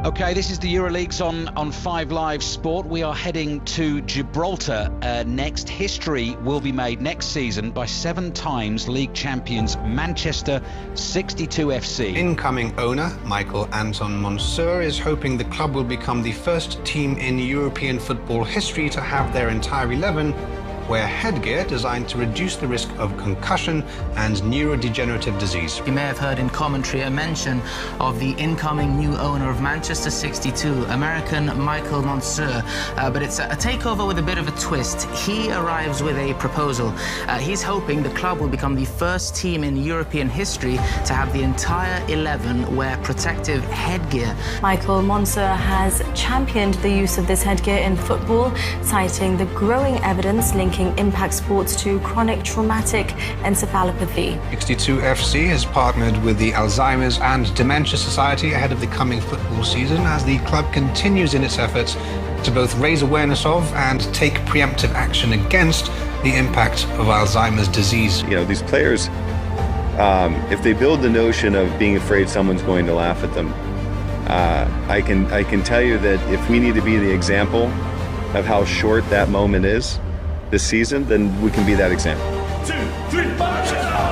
Okay, this is the EuroLeagues on 5 Live Sport. We are heading to Gibraltar next. History will be made next season by 7 times league champions Manchester 62 FC. Incoming owner Michael Anton Monsieur is hoping the club will become the first team in European football history to have their entire 11 wear headgear designed to reduce the risk of concussion and neurodegenerative disease. You may have heard in commentary a mention of the incoming new owner of Manchester 62, American Michael Monsieur, but it's a takeover with a bit of a twist. He arrives with a proposal. He's hoping the club will become the first team in European history to have the entire 11 wear protective headgear. Michael Monsieur has championed the use of this headgear in football, citing the growing evidence linking impact sports to chronic traumatic encephalopathy. 62 FC has partnered with the Alzheimer's and Dementia Society ahead of the coming football season as the club continues in its efforts to both raise awareness of and take preemptive action against the impact of Alzheimer's disease. You know, these players, if they build the notion of being afraid someone's going to laugh at them, I can tell you that if we need to be the example of how short that moment is this season, then we can be that example. 2, 3, 5, 6, 7.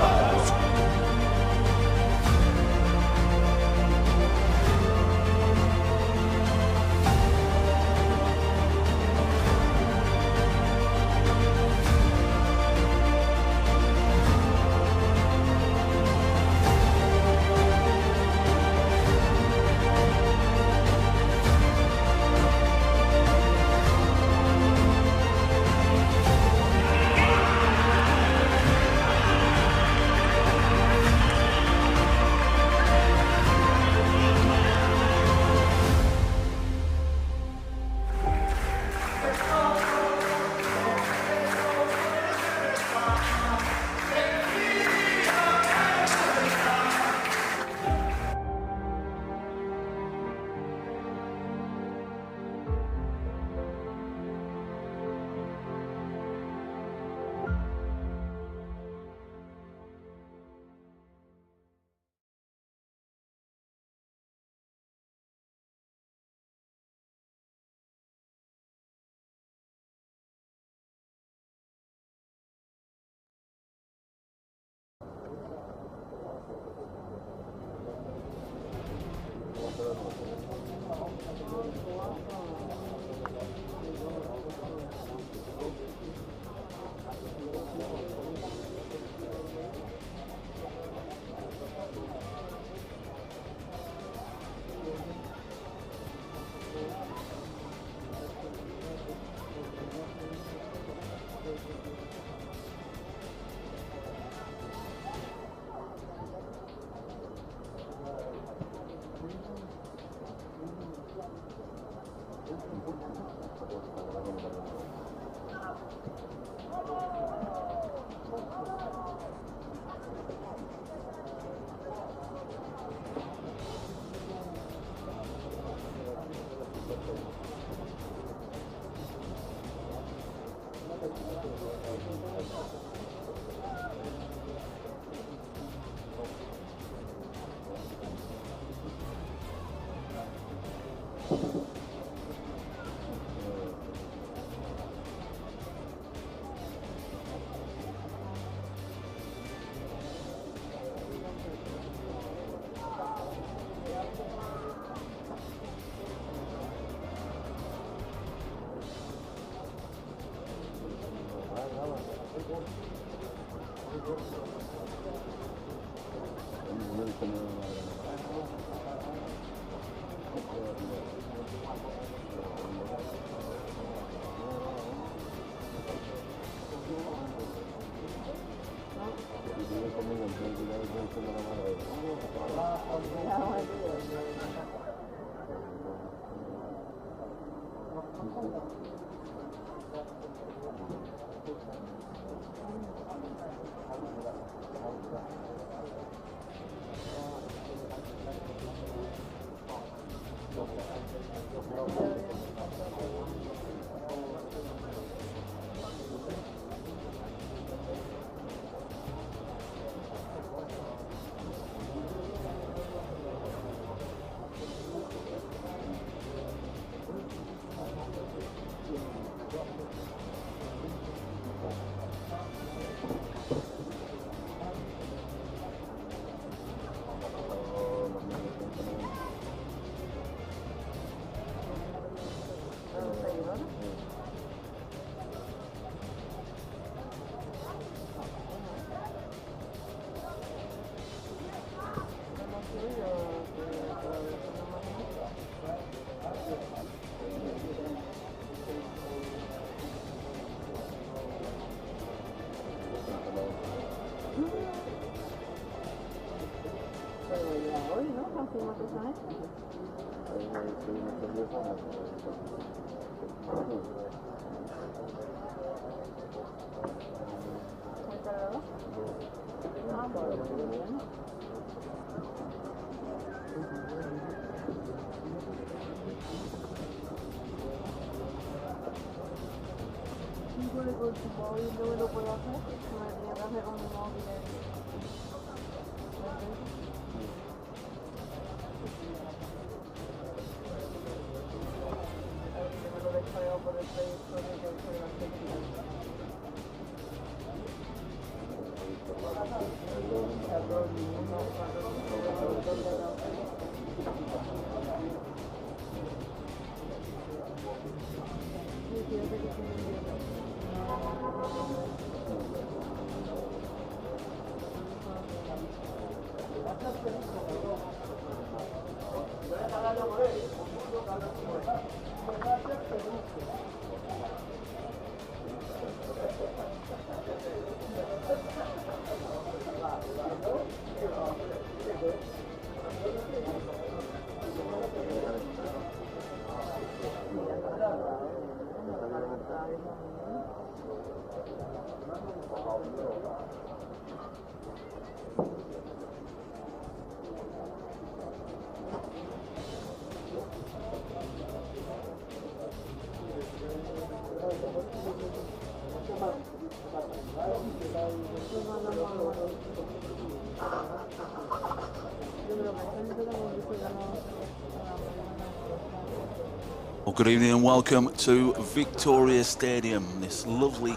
Well, good evening and welcome to Victoria Stadium this lovely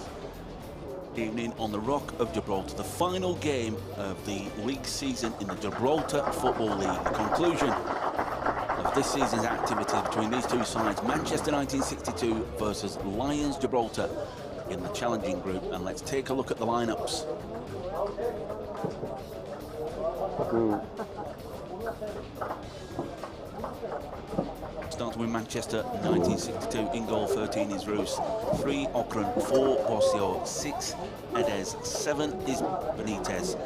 evening on the Rock of Gibraltar, the final game of the league season in the Gibraltar Football League. The conclusion of this season's activities between these two sides, Manchester 1962 versus Lions Gibraltar in the challenging group. And let's take a look at the lineups. Starting with Manchester 1962, in goal 13 is Roos, 3 Okran, 4 Bosio, 6 Edez, 7 is Benitez,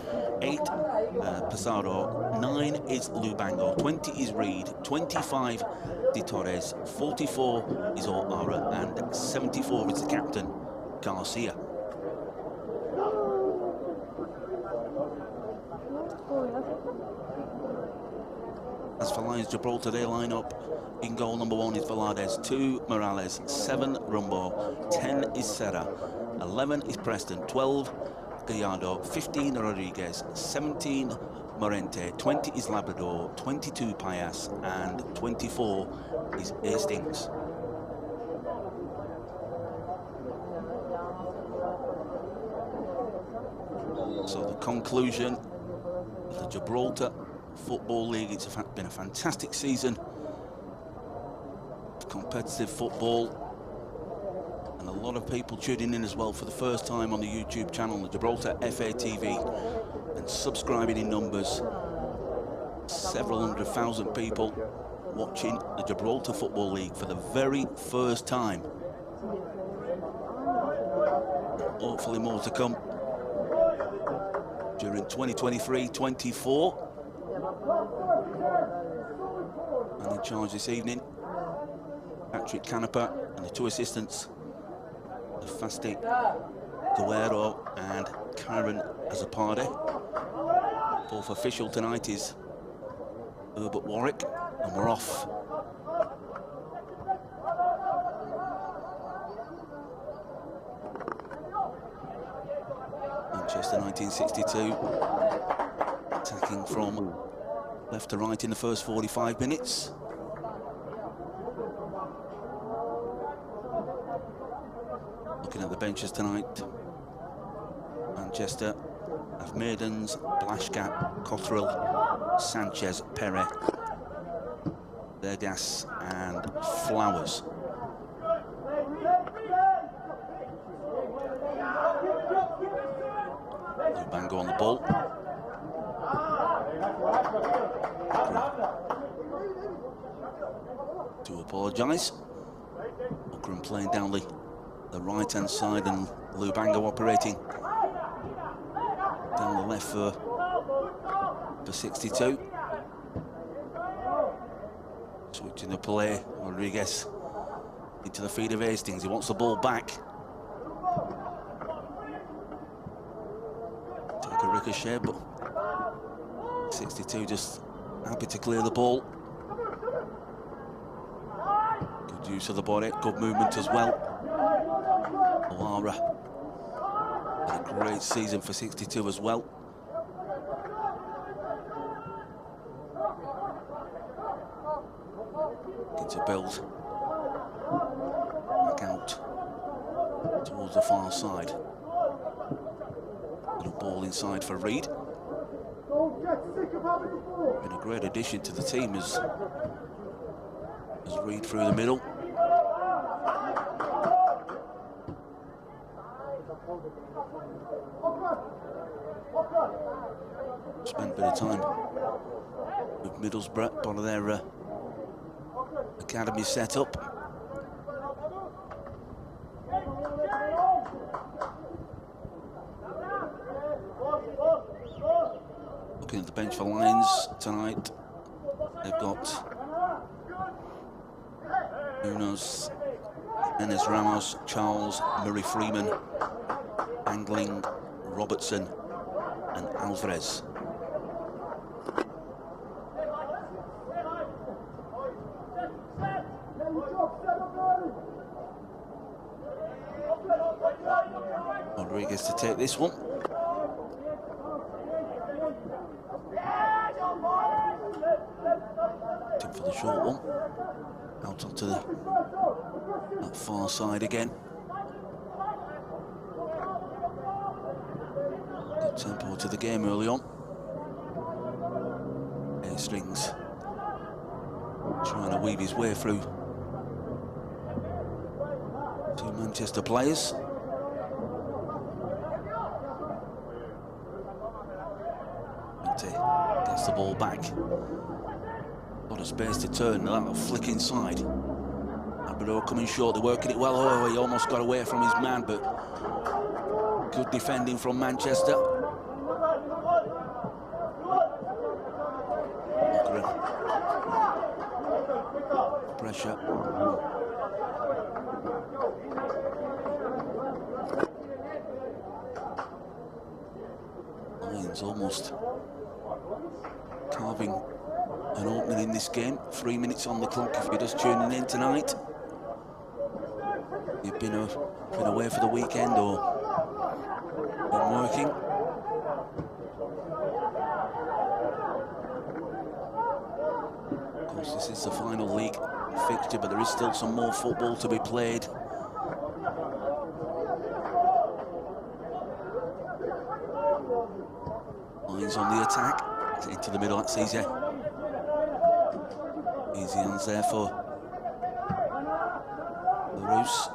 8 Pesaro, 9 is Lubango, 20 is Reed, 25 Di Torres, 44 is O'Ara, and 74 is the captain, Garcia. As for Lions Gibraltar, they line up. In goal number 1 is Velardes, 2 Morales, 7 Rumbo, 10 is Serra, 11 is Preston, 12 Gallardo, 15 Rodriguez, 17 Morente, 20 is Labrador, 22 Payas, and 24 is Hastings. So the conclusion of the Gibraltar Football League, it's been a fantastic season. Competitive football, and a lot of people tuning in as well for the first time on the YouTube channel, the Gibraltar FA TV, and subscribing in numbers. Several 100,000 people watching the Gibraltar Football League for the very first time. Hopefully more to come during 2023-24. And in charge this evening, Patrick Canepa and the 2 assistants, the Fasti Guerrero and Karen Azapade. Fourth official tonight is Herbert Warwick, and we're off. Manchester 1962 attacking from left to right in the first 45 minutes. Looking at the benches tonight, Manchester have Maidens, Blashgap, Cotterill, Sanchez, Perret, Vergas and Flowers. Lubango on the ball. To apologise. Okran playing down the right-hand side and Lubango operating down the left for 62. Switching the play, Rodriguez into the feet of Hastings. He wants the ball back. Take a ricochet, but 62 just happy to clear the ball. Good use of the body, good movement as well. O'Hara had a great season for 62 as well. To build back out towards the far side. Little ball inside for Reed. Been a great addition to the team as Reed through the middle. Spent a bit of time with Middlesbrough, part of their academy set up. Looking at the bench for Lions tonight, they've got Nunes, Enes Ramos, Charles, Murray Freeman, Angling, Robertson and Alvarez. Rodriguez to take this one. Took for the short one. Out onto that far side again. Good tempo to the game early on. Hastings trying to weave his way through two Manchester players. Gets the ball back. A lot of space to turn. That little flick inside. Aberdeen coming short. They're working it well. Oh, he almost got away from his man, but good defending from Manchester. Pressure. Lions almost carving an opening in this game. 3 minutes on the clock if you're just tuning in tonight. You've been away for the weekend or been working. Of course, this is the final league fixture, but there is still some more football to be played. Lions on the attack. Into the middle, that's easy. Easy hands there for the Roos.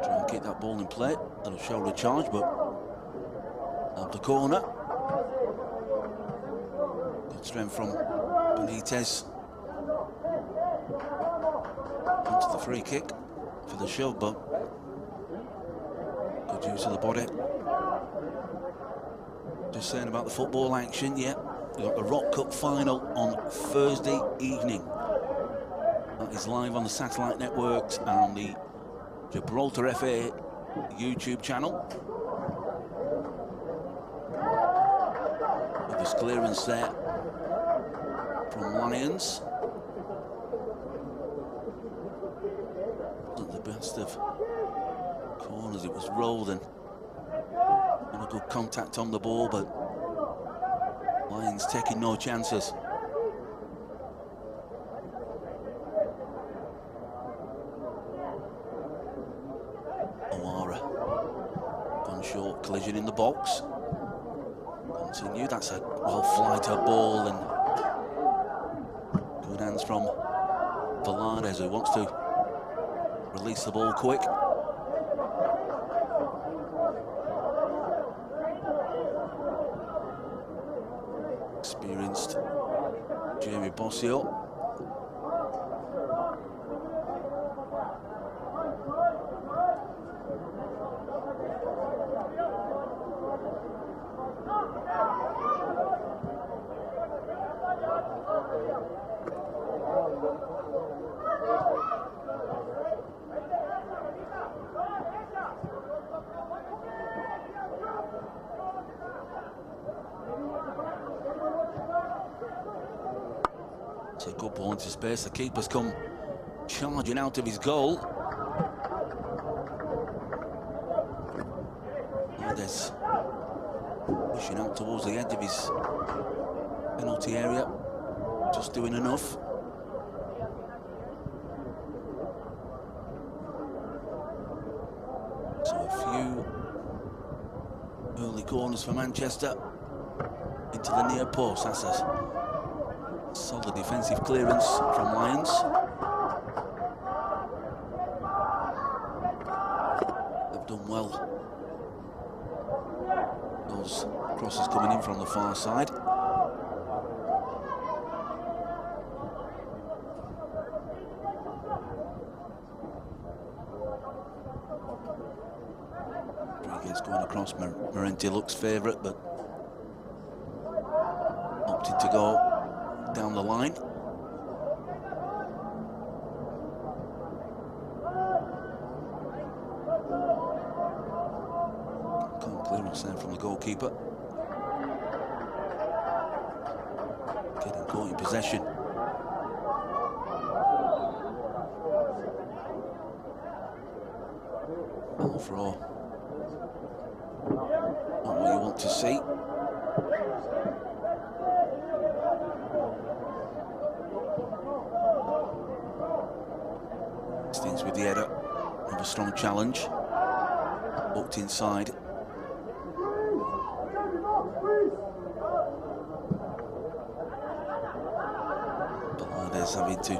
Try and keep that ball in play. Little shoulder charge, but out the corner. Good strength from Benitez. Onto the free kick for the shove, but good use of the body. Just saying about the football action, yeah. We've got the Rock Cup final on Thursday evening. That is live on the satellite networks and on the Gibraltar FA YouTube channel. With this clearance there from Lions. Wasn't the best of corners, it was rolled and not a good contact on the ball, but Lions taking no chances. O'Hara gone short, collision in the box. Continue, that's a well-flighted ball and good hands from Velardes, who wants to release the ball quick. Experienced Jamie Bossio. It's a good ball into space. The keeper's come charging out of his goal. Mendes pushing out towards the edge of his penalty area. Just doing enough. So a few early corners for Manchester into the near post. That's a solid defensive clearance from Lions. They've done well. Those crosses coming in from the far side. Going across, Morente looks favourite, but opted to go down the line. Can't clearance there from the goalkeeper. Getting caught in possession. Ball for all. Not what you want to see. Stings with the header of a strong challenge. Hooked inside. Bernardes having to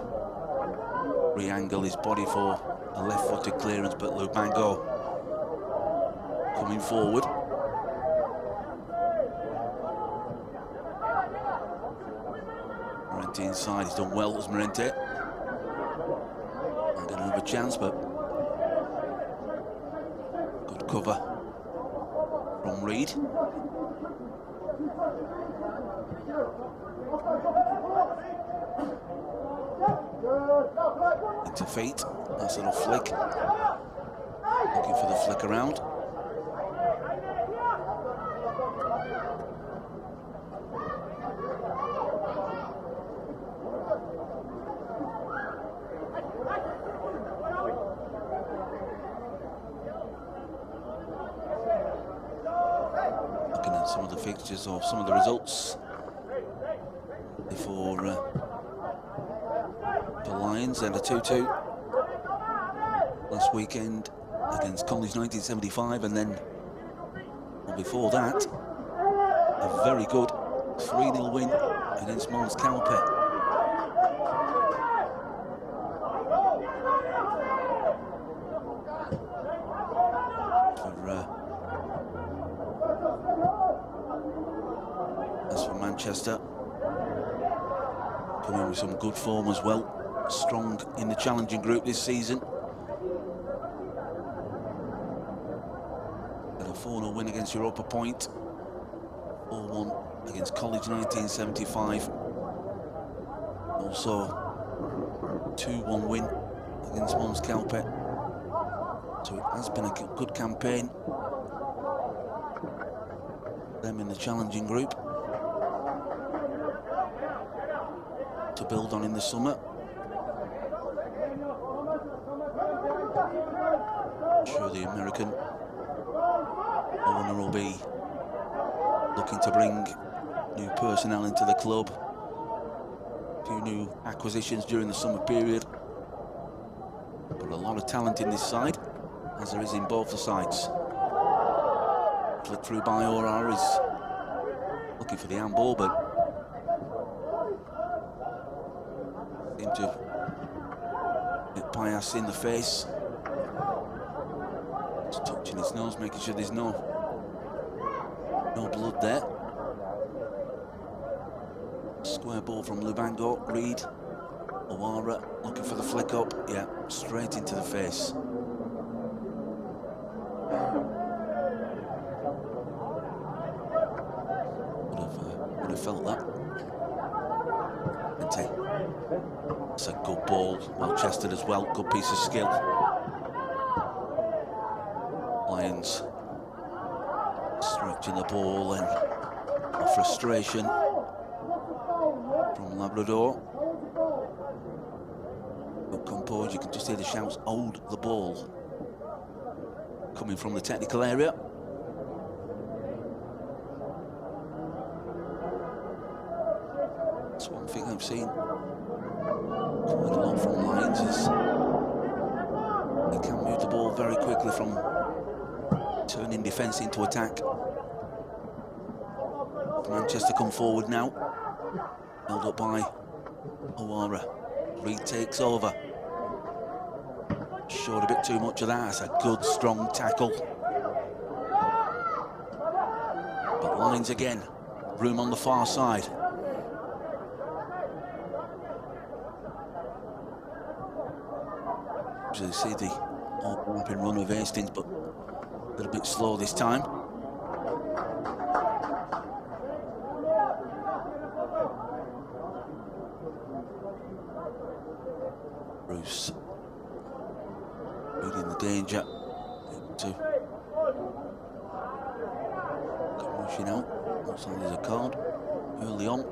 re-angle his body for a left-footed clearance, but Lubango coming forward. Morente inside, he's done well as Morente. Not got another chance, but good cover from Reed. Into feet, nice little flick. Looking for the flick around. Some of the fixtures or some of the results before the Lions. They had a 2-2 last weekend against College 1975, and then before that a very good 3-0 win against Mons Calpe. Manchester coming with some good form as well. Strong in the challenging group this season. Had a 4-0 win against Europa Point. 4-1 against College 1975. Also 2-1 win against Mons Calpe. So it has been a good campaign. Them in the challenging group to build on in the summer. I'm sure the American owner will be looking to bring new personnel into the club. A few new acquisitions during the summer period. But a lot of talent in this side, as there is in both the sides. Flick through by Orar is looking for the handball, but seemed to hit Pias in the face. Just touching his nose, making sure there's no blood there. Square ball from Lubango, Reed, Owara looking for the flick up. Yeah, straight into the face. Would have felt that. It's a good ball, well chested as well, good piece of skill. Lions stretching the ball and a frustration from Labrador. But composed, you can just hear the shouts, hold the ball, coming from the technical area. That's one thing I've seen quite a lot from Lions is they can move the ball very quickly from turning defence into attack. Manchester come forward now, held up by O'Hara. Reed takes over. Showed a bit too much of that. That's a good, strong tackle. But Lions again, room on the far side. Usually see the overlapping run of Hastings, but a little bit slow this time. Bruce reading the danger. To rushing out. Looks like there's a card early on.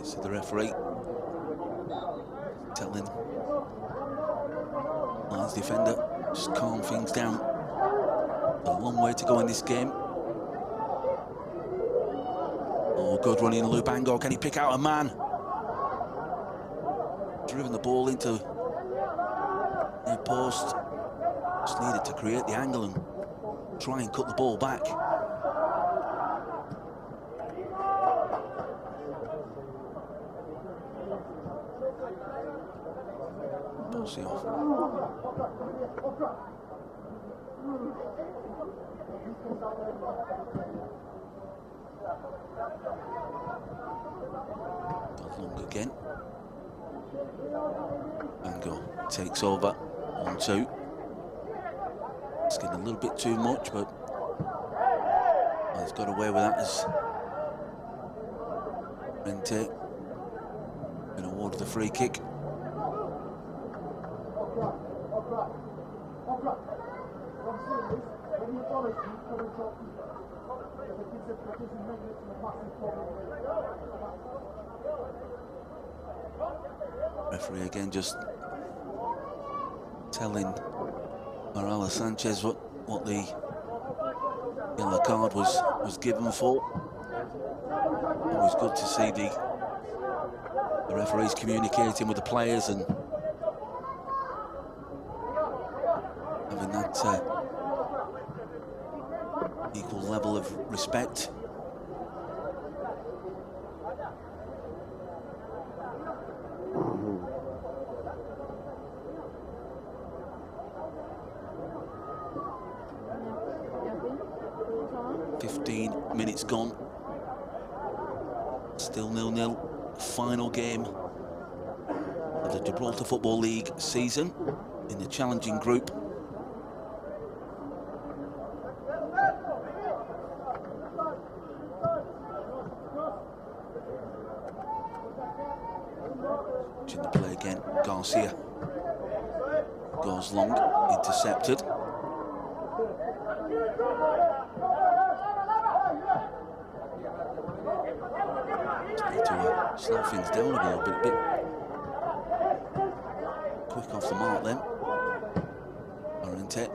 So the referee telling Lions defender just calm things down. A long way to go in this game. Oh, good running, Lubango. Can he pick out a man? Driven the ball into the post. Just needed to create the angle and try and cut the ball back. Off. Got long again. Bango takes over. 1-2. It's getting a little bit too much, but he's got away with that as Rente been awarded the free kick. Referee again just telling Morales Sanchez what the yellow card was given for. Always good to see the referees communicating with the players and having that equal level of respect. Minutes gone. Still 0-0. Final game of the Gibraltar Football League season in the challenging group. Watching the play again. Garcia goes long, intercepted. To slow things down a little bit, quick off the mark then. Orente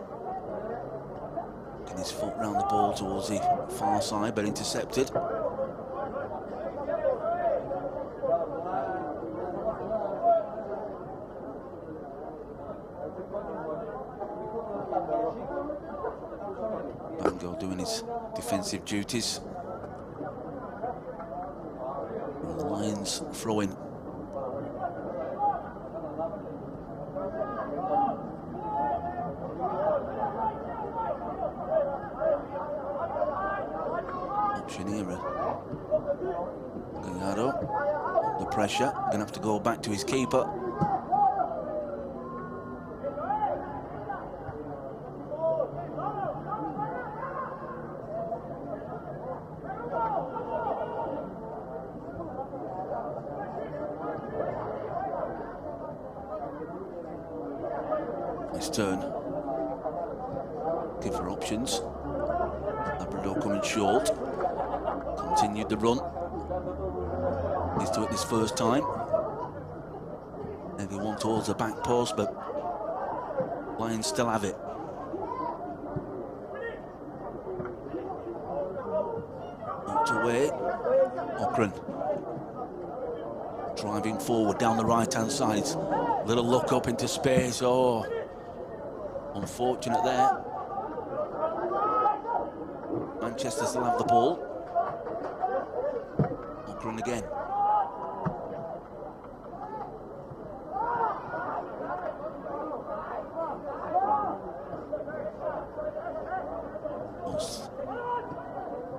getting his foot round the ball towards the far side, but intercepted. Bango doing his defensive duties. The Lions throwing. Option here. Gallardo, under pressure, gonna have to go back to his keeper. His turn. Give her options. Labrador coming short. Continued the run. He's doing it this first time. Maybe one towards the back post, but Lions still have it. Knocked away. Okran driving forward down the right-hand side. Little look up into space. Oh, unfortunate there. Manchester still have the ball. Okran again.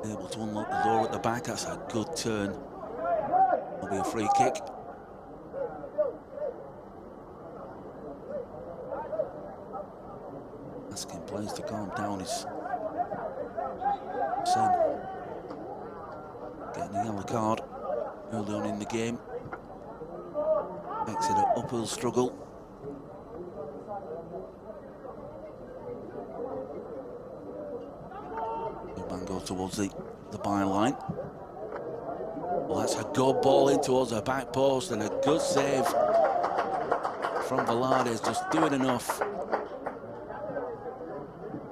Able to unlock the door at the back. That's a good turn. Will be a free kick. Asking players to calm down is Sen. Getting a yellow card early on in the game. Makes it an uphill struggle. Man goes towards the byline. Well, that's a good ball in towards the back post and a good save from Velarde. Just doing enough.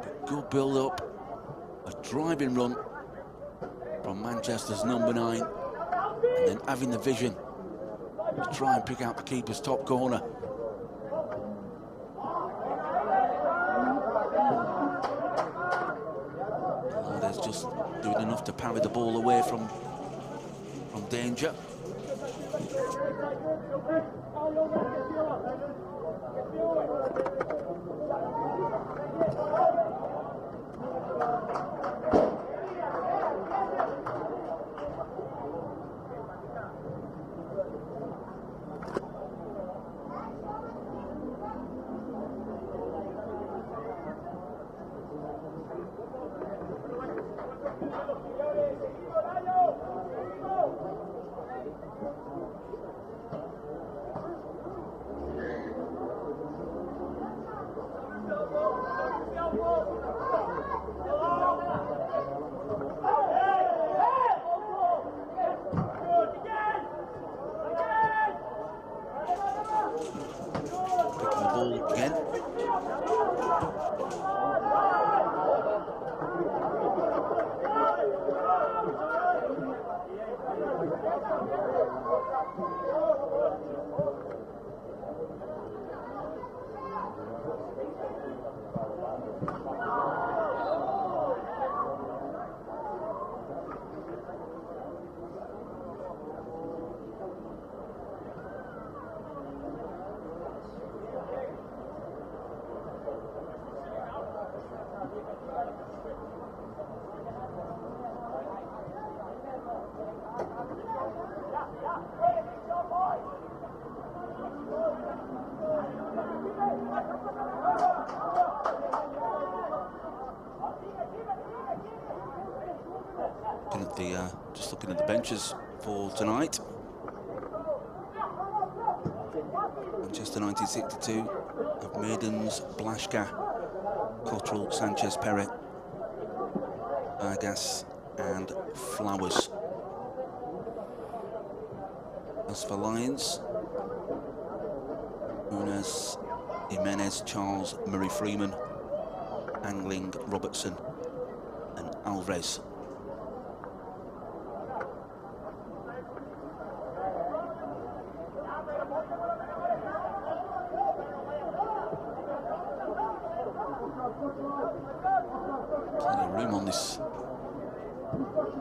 But good build-up. A driving run from Manchester's number 9. And then having the vision to try and pick out the keeper's top corner. Velarde's just doing enough to parry the ball away from danger. Just looking at the benches for tonight. Manchester 1962 have Maidens, Blaszka, Cottrell, Sanchez, Perret, Vargas and Flowers. As for Lions, Nunes, Jimenez, Charles, Murray Freeman, Angling, Robertson and Alvarez. Plenty of room on this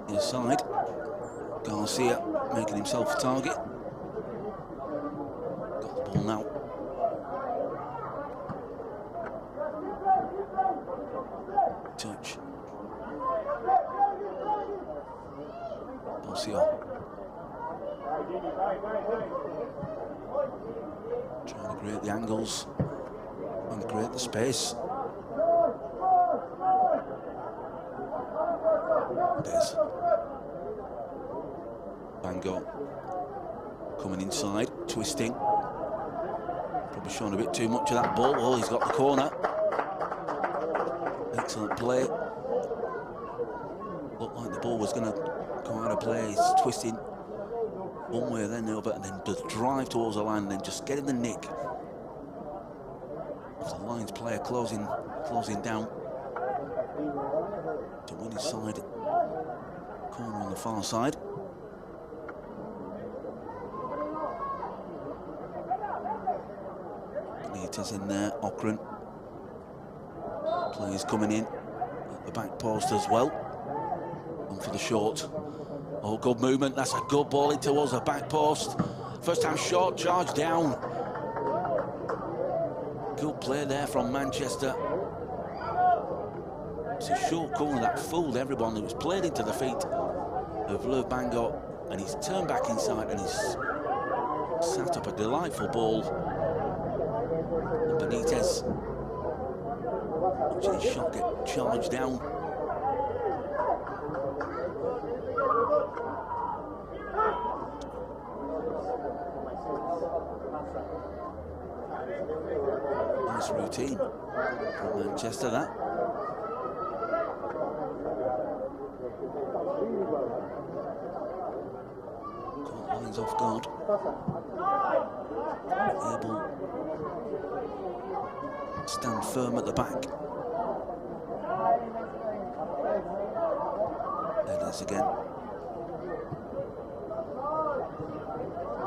near side. Garcia making himself a target. Got the ball now. Touch. Garcia. Trying to create the angles and create the space. There's Van Gogh coming inside, twisting. Probably showing a bit too much of that ball. Oh, he's got the corner. Excellent play. Looked like the ball was going to go out of play. He's twisting one way or then the other, and then does drive towards the line, and then just getting the nick of the Lions player closing down to win his side. Corner on the far side. Benitez in there, Okran. Players coming in at the back post as well. And for the short. Oh, good movement. That's a good ball in towards the back post. First time short, charge down. Good play there from Manchester. It's a short corner that fooled everyone. It was played into the feet of Löw Bango, and he's turned back inside and he's sat up a delightful ball. And Benitez watching his shot get charged down. Nice routine from Manchester, that. Caught Lions off guard. Able to stand firm at the back. There it is again.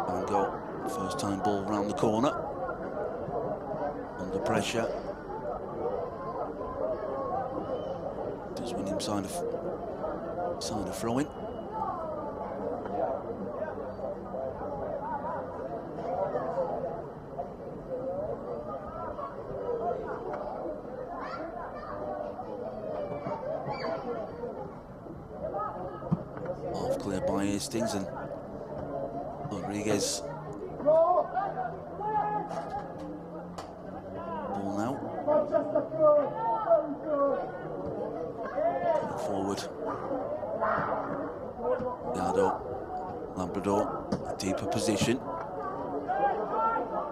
Van Gogh, first time ball round the corner. Under pressure. Does win him side of throw-in. Half clear by Hastings, and Rodriguez. Ball now. Coming forward. Yardo, Labrador, a deeper position.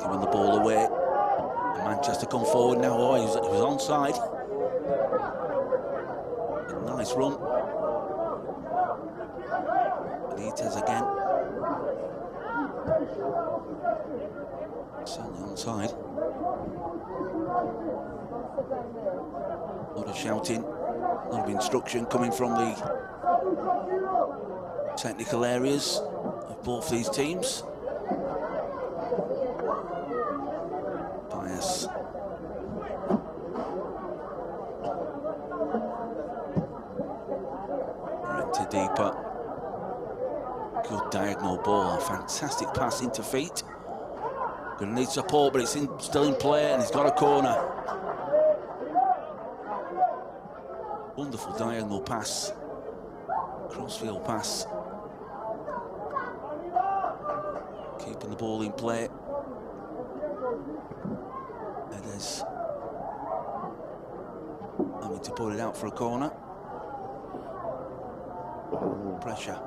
Giving the ball away. And Manchester come forward now. Oh, he was onside. A nice run. Benitez again. Certainly onside. A lot of shouting, a lot of instruction coming from the technical areas of both these teams. Bias. Right to deeper. Good diagonal ball, a fantastic pass into feet. Gonna need support, but it's still in play, and he's got a corner. Wonderful diagonal pass. Crossfield pass. Keeping the ball in play. It is having to put it out for a corner. Pressure.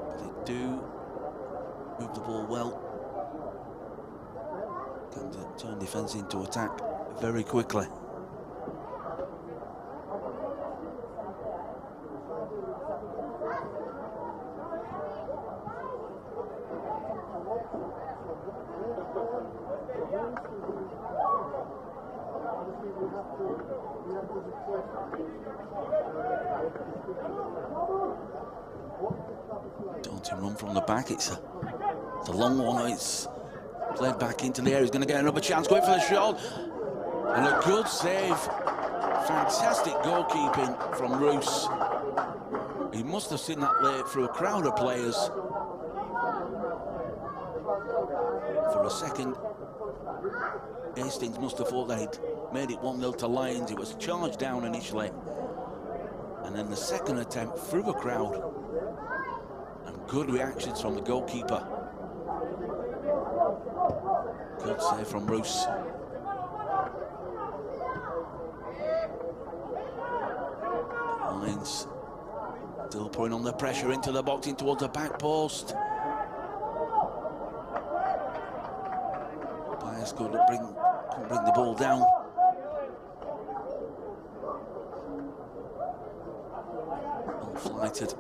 But they do move the ball well. Can turn defence into attack very quickly. Daunting run from the back. It's a long one. It's played back into the area. He's going to get another chance. Going for the shot. And a good save. Fantastic goalkeeping from Roos. He must have seen that late through a crowd of players. For a second, Hastings must have thought that he'd made it 1-0 to Lions. It was charged down initially. And then the second attempt through a crowd. And good reactions from the goalkeeper. Good save from Roos. Lions still putting on the pressure into the box, in towards the back post. Let's go to bring the ball down. Unflighted.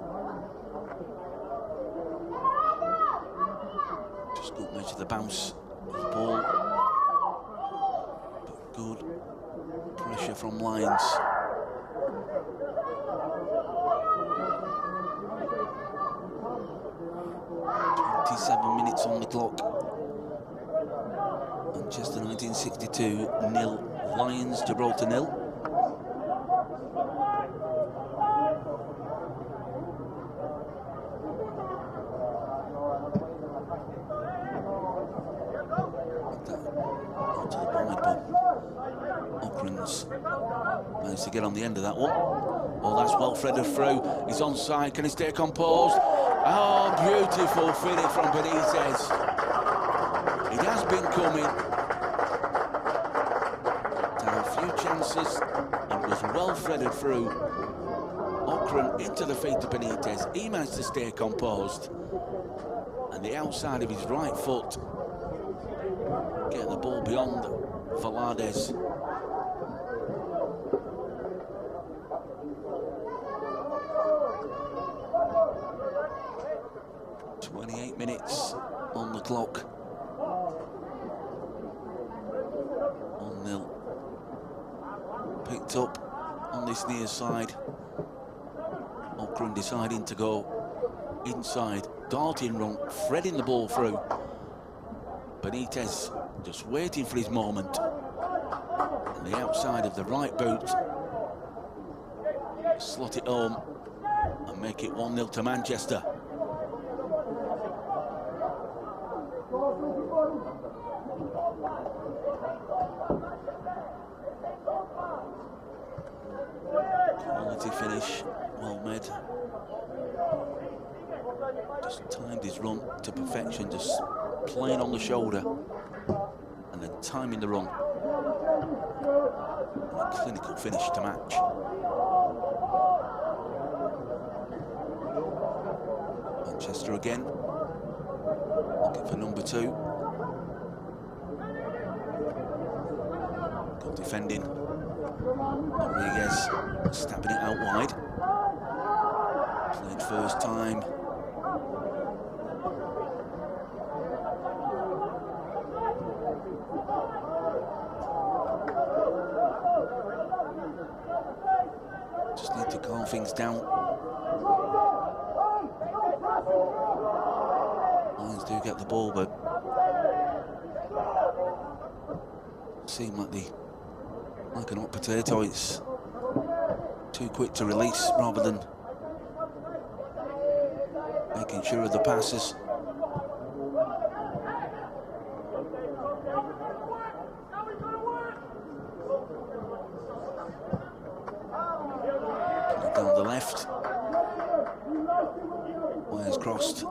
Just couldn't measure the bounce of the ball. But good pressure from Lions. Minutes on the clock. Manchester 1962 0, Lions Gibraltar 0. Ockran's managed to get on the end of that one. Oh, that's well threaded through. He's onside. Can he stay composed? Oh, beautiful finish from Benitez. It has been coming. There were a few chances. It was well threaded through. Ockran into the feet of Benitez. He managed to stay composed. And the outside of his right foot, getting the ball beyond Valades. Minutes on the clock. 1-0. Picked up on this near side. Ockran deciding to go inside. Darting run, threading the ball through. Benitez just waiting for his moment. On the outside of the right boot. Slot it home and make it 1-0 to Manchester. Quality finish, well made. Just timed his run to perfection, just playing on the shoulder and then timing the run. And a clinical finish to match. Manchester again, looking for number 2. Good defending. Rodriguez stabbing it out wide. Played first time. Just need to calm things down. Lions do get the ball, but seem like an hot potato. It's too quick to release rather than making sure of the passes. Down the left. Wires crossed.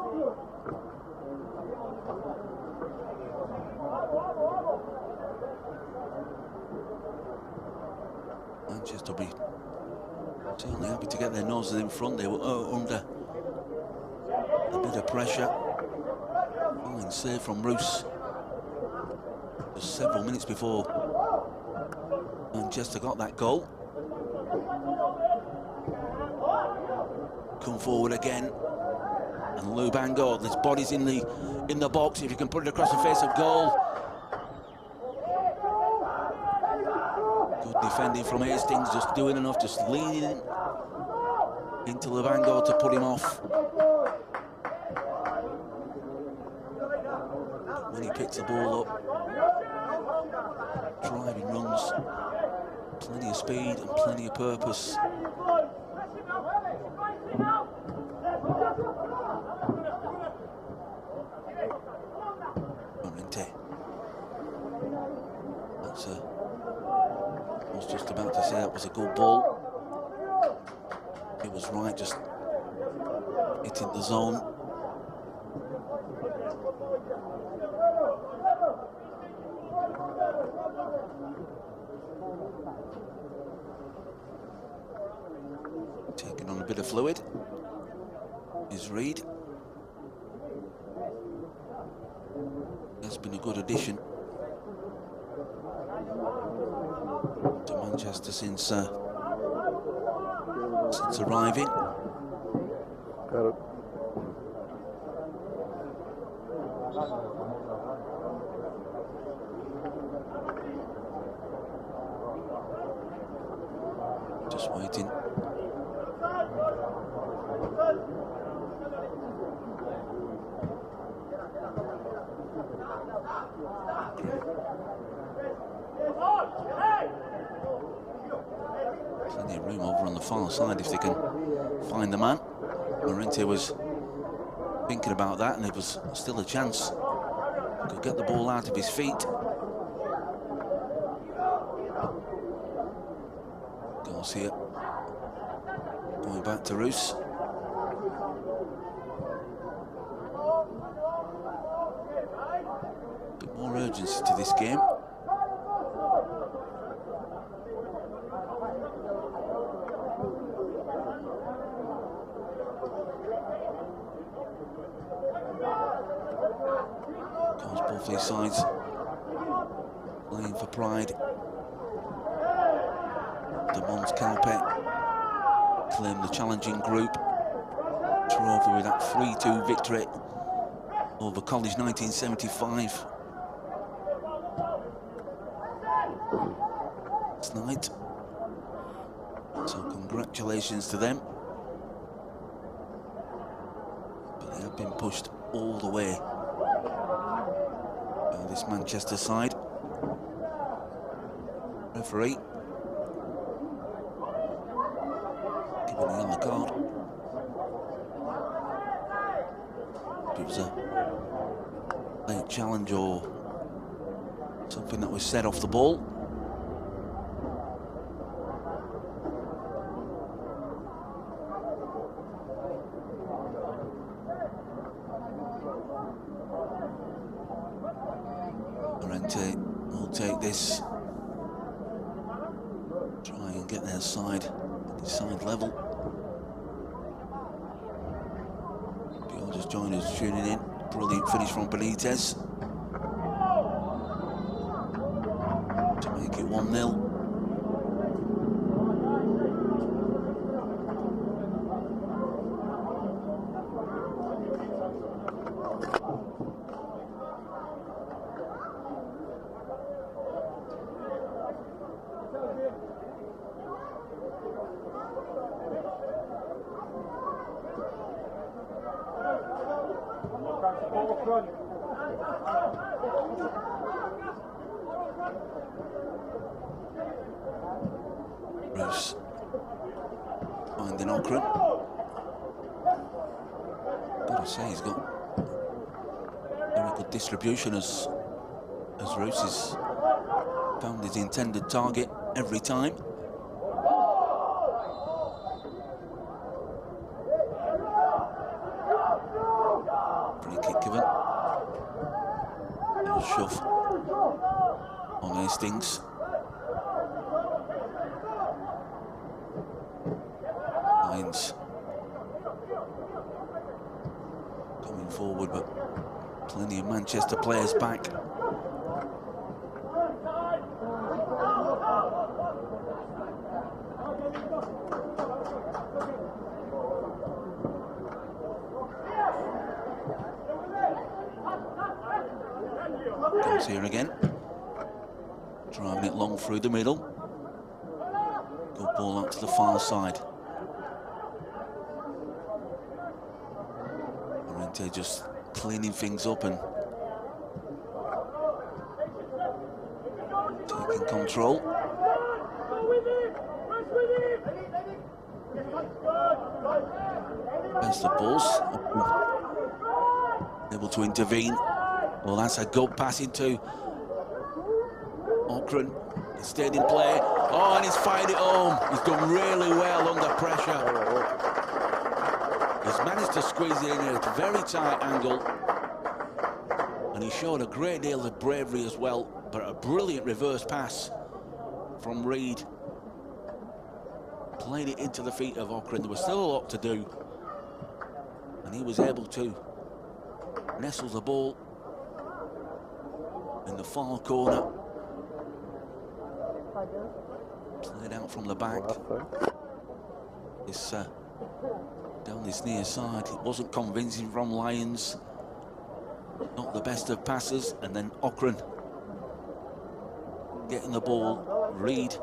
Manchester will be certainly happy to get their noses in front. They were under a bit of pressure. Fine save from Roos. Just several minutes before Manchester got that goal. Come forward again. And Lou Bangor, there's bodies in the box. If you can put it across the face of goal. Good defending from Hastings, just doing enough, just leaning into Levango to put him off. When he picks the ball up, driving runs, plenty of speed and plenty of purpose. I was just about to say that was a good ball. It was right, just hitting the zone. Taking on a bit of fluid is Reed. That's been a good addition to Manchester since arriving. Got it. Just waiting. Plenty of room over on the far side if they can find the man. Llorente was thinking about that, and it was still a chance. Could get the ball out of his feet. Garcia going back to Roos. Bit more urgency to this game. Both these sides playing for pride. The Mons Calpe claimed the challenging group trophy with that 3-2 victory over College 1975 tonight. So congratulations to them. But they have been pushed all the way. This Manchester side. Referee giving a yellow card. It was a late challenge or something that was set off the ball. Will take this, try and get their side level. If you're just joining us, tuning in, brilliant finish from Benitez to make it 1-0. Bruce finding Okran. Gotta say, he's got very good distribution as Bruce has found his intended target every time. Free kick given. A shove on Hastings. Hines coming forward, but plenty of Manchester players back. Goes here again, driving it long through the middle. Good ball out to the far side. Llorente just cleaning things up and taking control. There's the balls. Able to intervene. Well, that's a good pass into Okran. He stayed in play. Oh, and he's fired it home. He's done really well under pressure. He's managed to squeeze it in at a very tight angle. And he showed a great deal of bravery as well. But a brilliant reverse pass from Reed. Played it into the feet of Okran. There was still a lot to do. And he was able to nestle the ball in the far corner. Played out from the back. This down this near side. It wasn't convincing from Lyons. Not the best of passes, and then Ocran getting the ball. Reed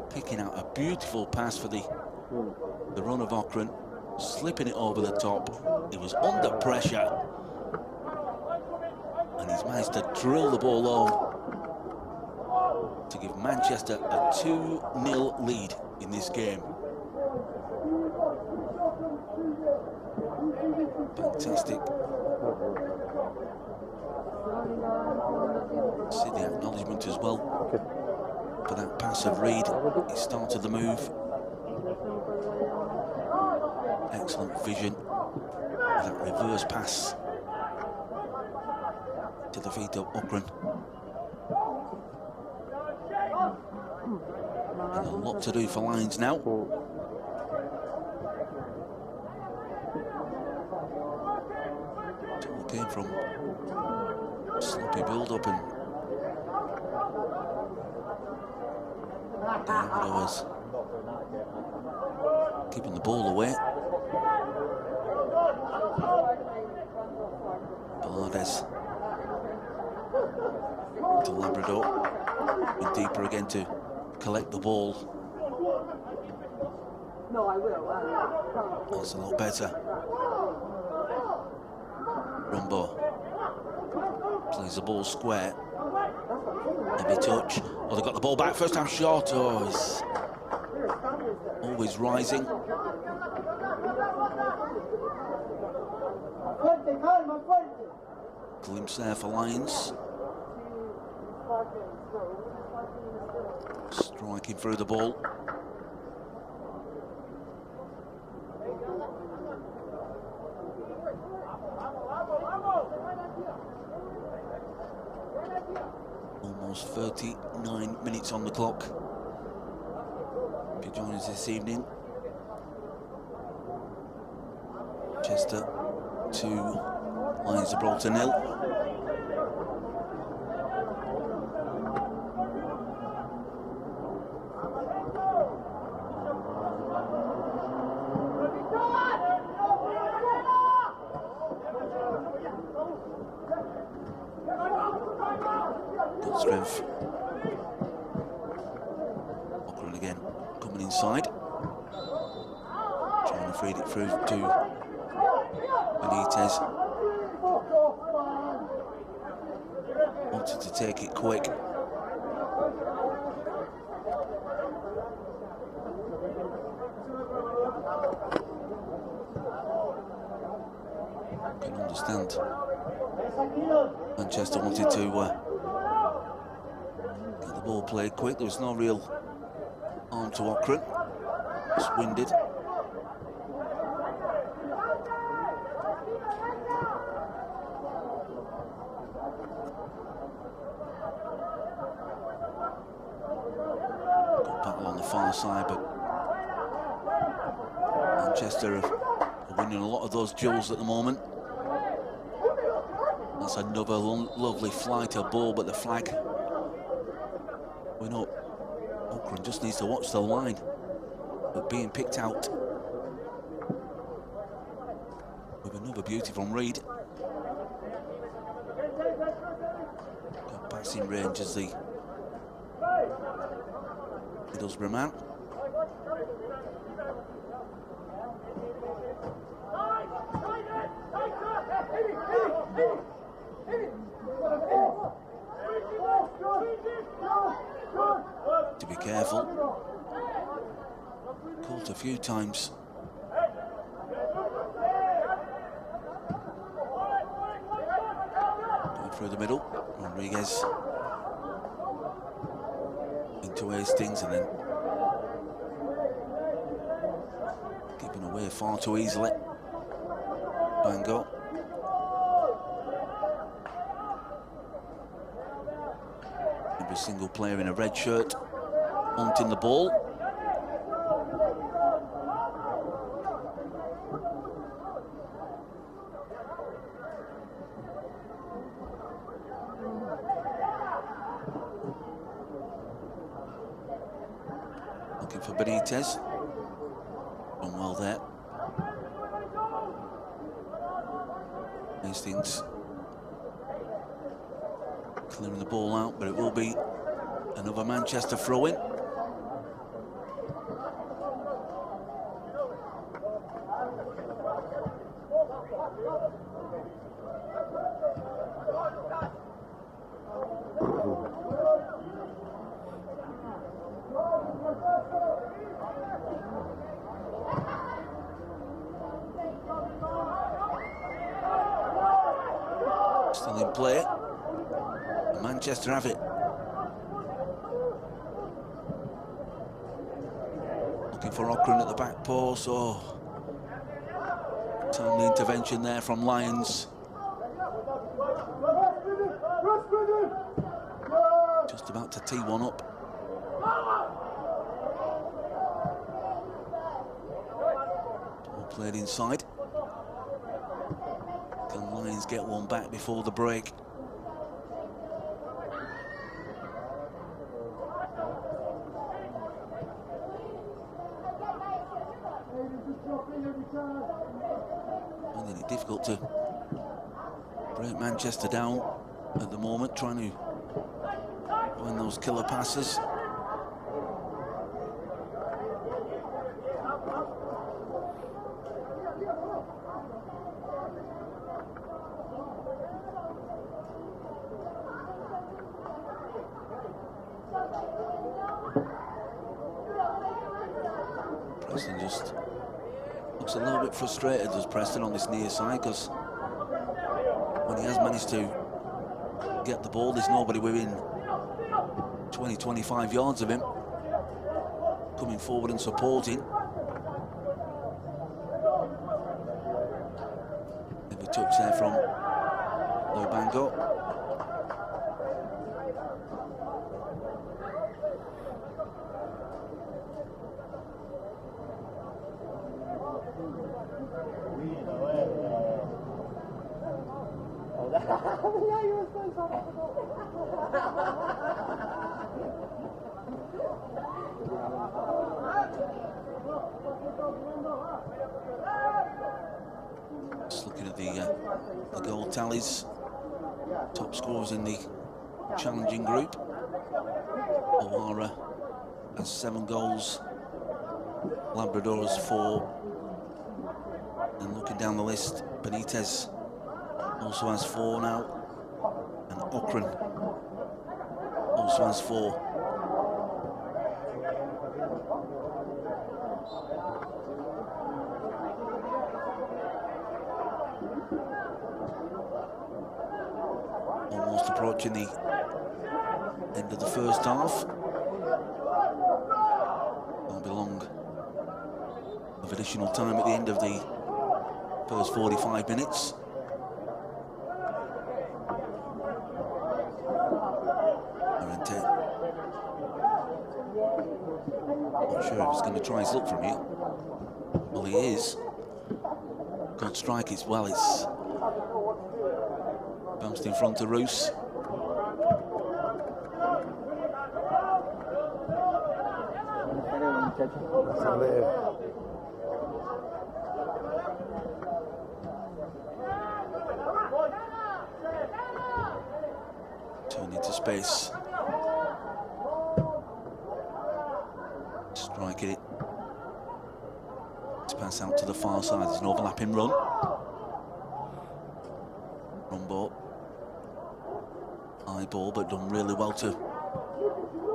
picking out a beautiful pass for the run of Ocran, slipping it over the top. He was under pressure, and he's managed to drill the ball home to give Manchester a 2-0 lead in this game. Fantastic. See the acknowledgement as well for that pass of Reed. He started the move. Excellent vision. That reverse pass to the feet of Ocran. And a lot to do for Lions now. It all came from sloppy build-up, and Diablo was keeping the ball away. Balades to Labrador, and deeper again to collect the ball. That's a lot better. Rumbo plays the ball square. Heavy touch. Oh, they got the ball back. First time shot. Oh, he's always rising. Glimpse there for Lions. Striking through the ball. Almost 39 minutes on the clock. If you join us this evening, Chester 2, Lions Gibraltar 0. Good strength. Ocran again coming inside, trying to feed it through to Benitez. Wanted to take it quick. Can understand. Manchester wanted to get the ball played quick. There was no real arm to Ocran. It's winded. Got battle on the far side, but Manchester are winning a lot of those duels at the moment. That's another lovely flight of ball, but the flag went up. Ocran just needs to watch the line, but being picked out with another beauty from Reed. Got passing range as he does Breman. To be careful. Caught a few times. Going through the middle. Rodriguez into Hastings, and then keeping away far too easily. Bango. Every single player in a red shirt wanting the ball. for Benitez. Done well there. Hastings clearing the ball out, but it will be another Manchester throw-in. Still in play. Manchester have it. Looking for Okran at the back post. Oh, timely intervention there from Lyons. Just about to tee one up. Ball played inside. Can Lyons get one back before the break? Finding it difficult to break Manchester down at the moment, trying to find those killer passes. Preston just looks a little bit frustrated, does Preston, on this near side, because when he has managed to get the ball, there's nobody within 20-25 yards of him coming forward and supporting. Maybe a touch there from Lobango. Just looking at the goal tallies, top scorers in the challenging group. O'Hara has 7 goals, Labrador has 4, and looking down the list, Benitez also has 4 now, and Okran also has 4. Almost approaching the end of the first half. Won't be long of additional time at the end of the first 45 minutes. Not sure if he's going to try his luck from here. Well, he is. Good strike as well. It's bounced in front of Roos. Turn into space. Striking it. To pass out to the far side. There's an overlapping run. Run ball. High ball, but done really well to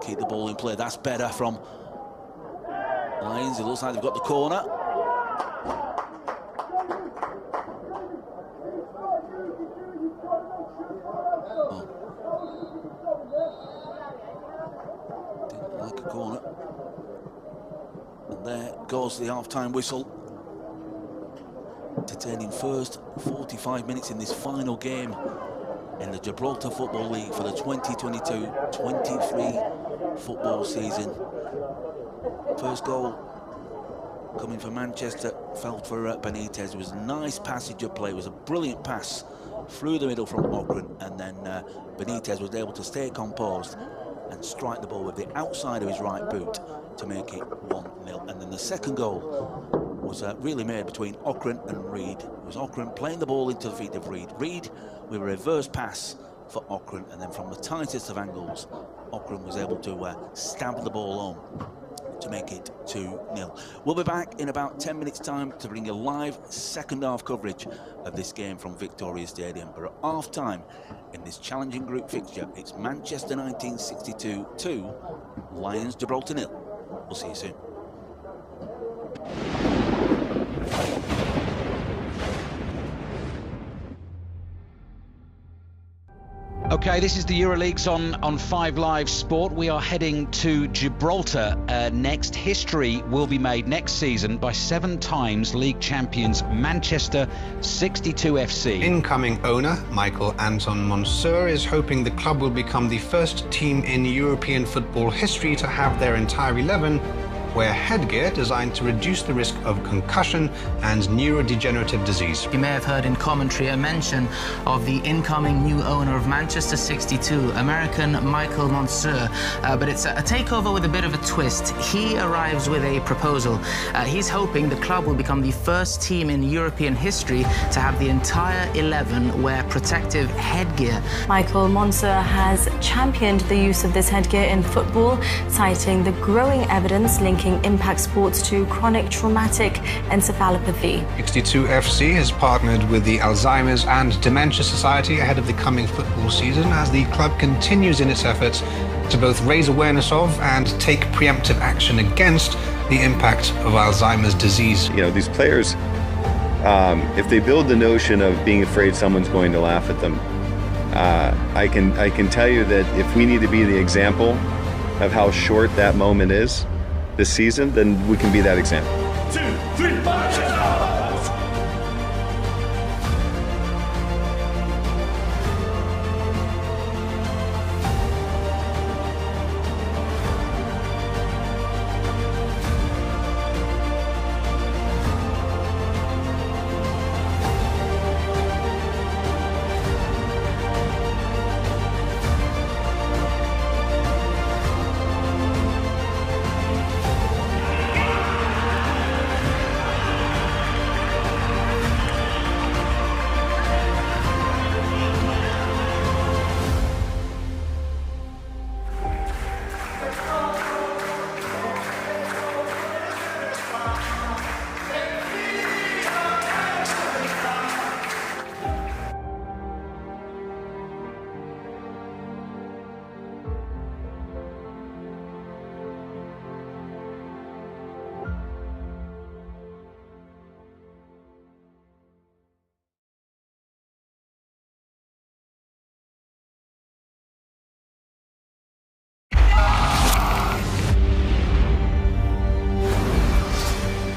keep the ball in play. That's better from Lyons. It looks like they've got the corner. Oh. Didn't like a corner. And there goes the half-time whistle. Entertaining first 45 minutes in this final game in the Gibraltar Football League for the 2022-23 football season. First goal coming for Manchester, fell for Benitez. It was a nice passage of play. It was a brilliant pass through the middle from Okran, and then Benitez was able to stay composed and strike the ball with the outside of his right boot to make it 1-0. And then the second goal was really made between Okran and Reed. It was Okran playing the ball into the feet of Reed. Reed with a reverse pass for Okran, and then from the tightest of angles, Okran was able to stab the ball home to make it 2-0. We'll be back in about 10 minutes time to bring you live second half coverage of this game from Victoria Stadium. But at half time in this challenging group fixture, it's Manchester 1962 2, Lions Gibraltar 0. We'll see you soon. Okay, this is the EuroLeagues on 5 Live Sport. We are heading to Gibraltar next. History will be made next season by 7 times league champions Manchester 62 FC. Incoming owner Michael Anton Monsieur is hoping the club will become the first team in European football history to have their entire 11 wear headgear designed to reduce the risk of concussion and neurodegenerative disease. You may have heard in commentary a mention of the incoming new owner of Manchester 62, American Michael Monsieur, but it's a takeover with a bit of a twist. He arrives with a proposal. He's hoping the club will become the first team in European history to have the entire 11 wear protective headgear. Michael Monsieur has championed the use of this headgear in football, citing the growing evidence linking impact sports to chronic traumatic encephalopathy. 62 FC has partnered with the Alzheimer's and Dementia Society ahead of the coming football season as the club continues in its efforts to both raise awareness of and take preemptive action against the impact of Alzheimer's disease. You know, these players, if they build the notion of being afraid someone's going to laugh at them, I can tell you that if we need to be the example of how short that moment is this season, then we can be that example. 2, 3, Manchester!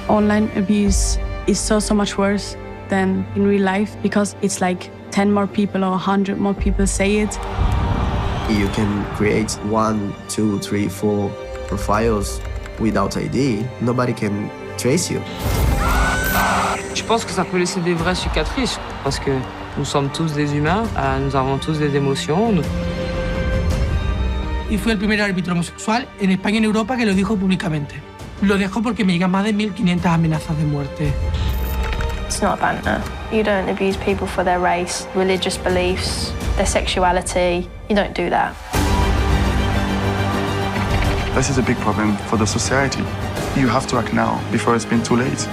Online abuse is so much worse than in real life because it's like 10 more people or 100 more people say it. You can create 1, 2, 3, 4 profiles without ID. Nobody can trace you. Je pense que ça peut laisser des vraies cicatrices parce que nous sommes tous des humains, nous avons tous des émotions. Y fue el primer árbitro homosexual en España y en Europa que lo dijo públicamente. Lo dejo porque me llegan más de 1.500 amenazas de muerte. It's not banter. You don't abuse people for their race, religious beliefs, their sexuality. You don't do that. This is a big problem for the society. You have to act now before it's been too late.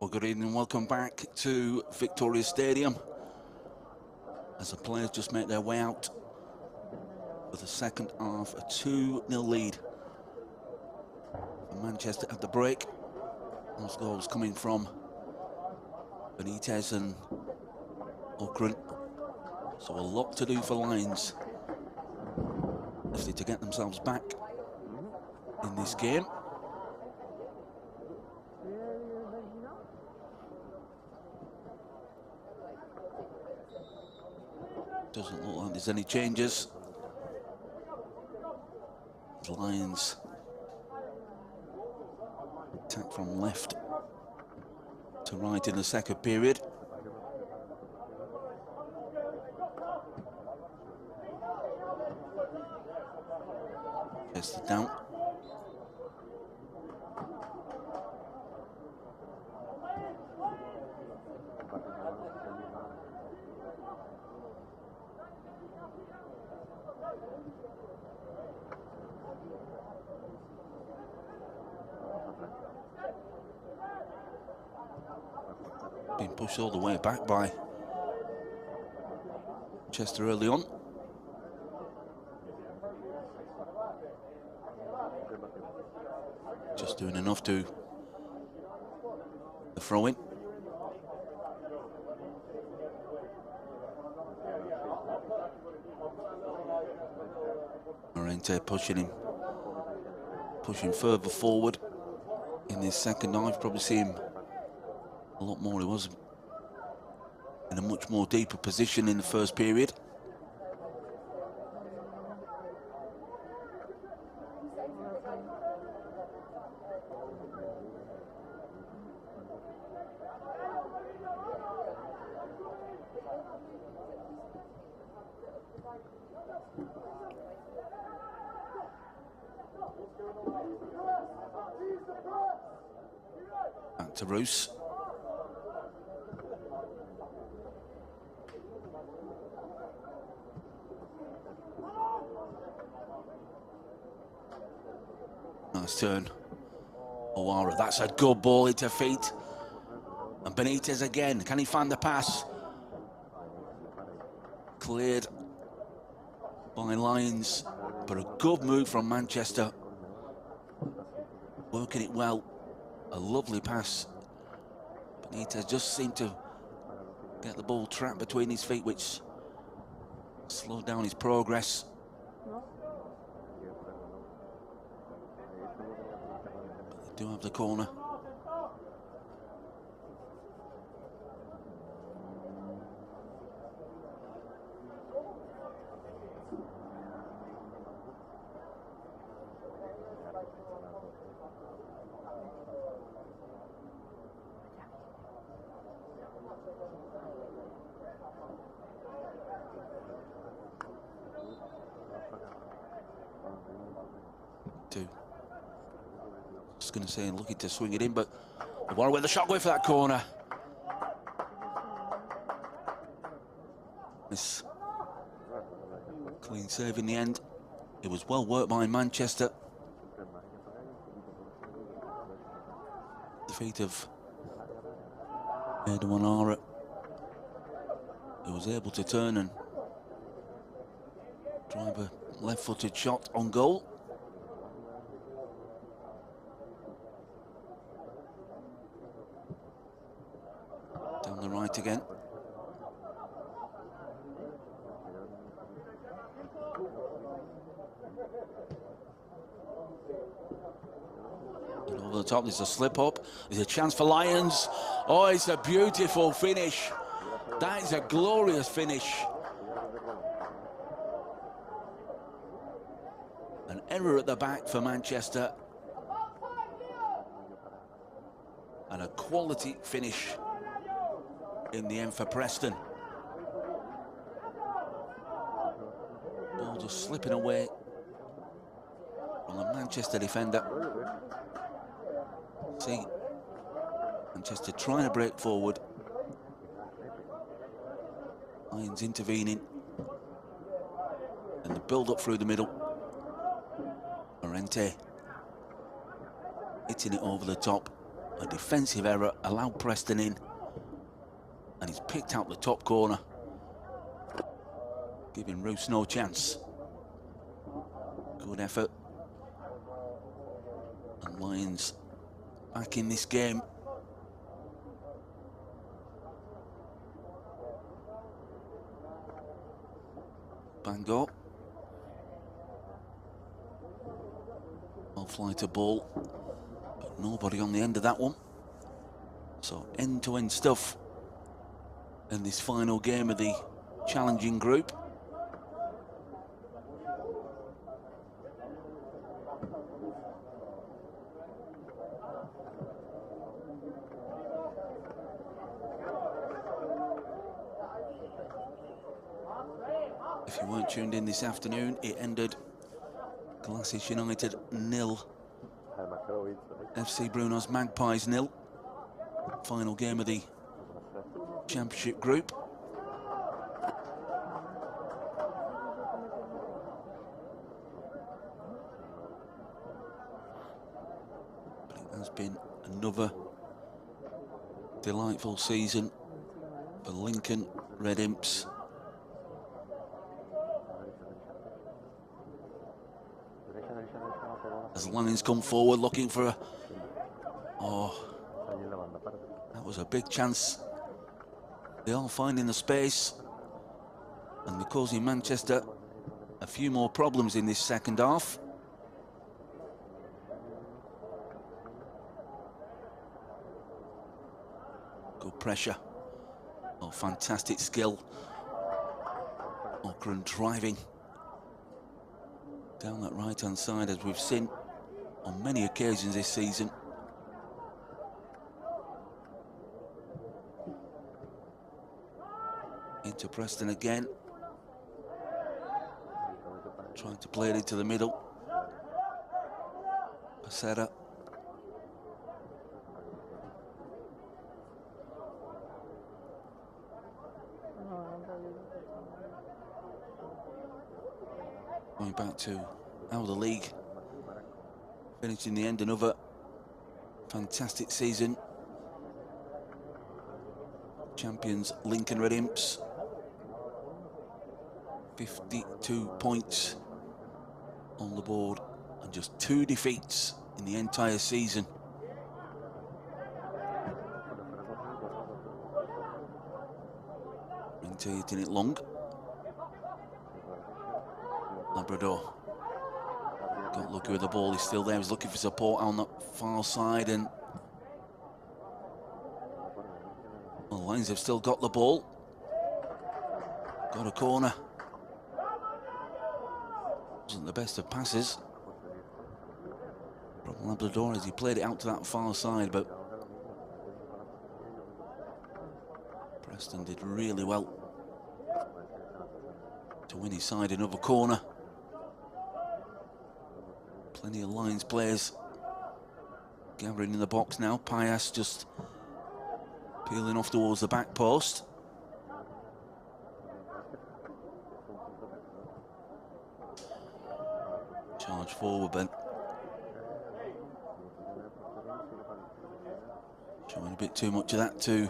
Well, good evening, welcome back to Victoria Stadium as the players just make their way out for the second half. A 2-0 lead for Manchester at the break. Those goals coming from Benitez and Okran. So a lot to do for Lions if they're to get themselves back in this game. Doesn't look like there's any changes. The Lions attack from left to right in the second period. Chester down. Being pushed all the way back by Chester early on. Just doing enough to the throw in. Morente pushing further forward in this second half. Probably see him a lot more. He was in a much more deeper position in the first period. Back to Roos. Nice turn. Owara, that's a good ball into feet. And Benitez again, can he find the pass? Cleared by Lions, but a good move from Manchester. Working it well. A lovely pass. Benitez just seemed to get the ball trapped between his feet, which slowed down his progress. But they do have the corner. Just going to say, looking to swing it in, but Warren with the shot going for that corner. This clean save in the end. It was well worked by Manchester. The feet of Edouard, who was able to turn and drive a left-footed shot on goal. Down the right again. And over the top, there's a slip up. There's a chance for Lions. Oh, it's a beautiful finish. That is a glorious finish. An error at the back for Manchester. And a quality finish in the end for Preston. Ball just slipping away from the Manchester defender. See, Manchester trying to break forward. Lions intervening. And the build-up through the middle. Morente hitting it over the top. A defensive error allowed Preston in, and he's picked out the top corner, giving Roos no chance. Good effort. And Lions back in this game. Bangor. Well, fly to ball, but nobody on the end of that one. So end-to-end stuff in this final game of the challenging group. If you weren't tuned in this afternoon, it ended Glasses United 0, FC Bruno's Magpies 0. Final game of the championship group. But it has been another delightful season for Lincoln Red Imps. As Lions come forward looking for a... Oh, that was a big chance. They are finding the space, and they're causing Manchester a few more problems in this second half. Good pressure. Oh, fantastic skill. Okran driving down that right-hand side, as we've seen on many occasions this season. Into Preston again. Trying to play it into the middle. Becerra. Going back to how the league finished in the end, another fantastic season. Champions Lincoln Red Imps, 52 points on the board and just 2 defeats in the entire season. Ringte hitting it long. Labrador got lucky with the ball, he's still there, he's looking for support on the far side, and well, the Lions have still got the ball. Got a corner. Wasn't the best of passes from Labrador as he played it out to that far side, but Preston did really well to win his side another corner. Plenty of Lions players gathering in the box now. Pias just peeling off towards the back post. Charge forward, but showing a bit too much of that too.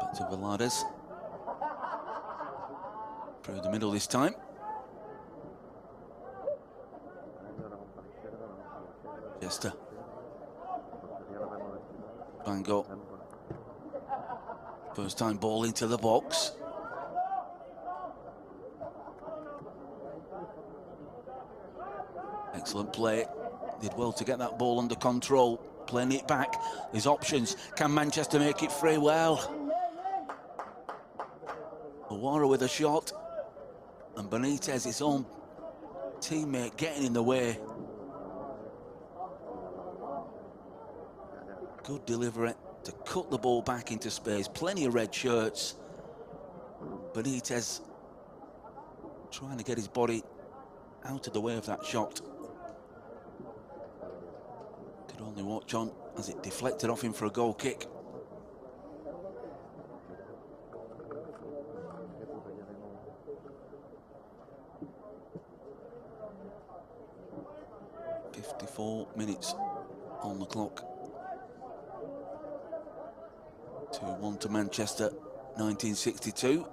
Back to Velades. Through the middle this time. Jester. Bangor. First time ball into the box. Excellent play. Did well to get that ball under control. Playing it back. There's options. Can Manchester make it free? Well, Awara with a shot. And Benitez, his own teammate, getting in the way. Good delivery to cut the ball back into space. Plenty of red shirts. Benitez trying to get his body out of the way of that shot. Could only watch on as it deflected off him for a goal kick. 4 minutes on the clock. 2-1 to Manchester, 1962.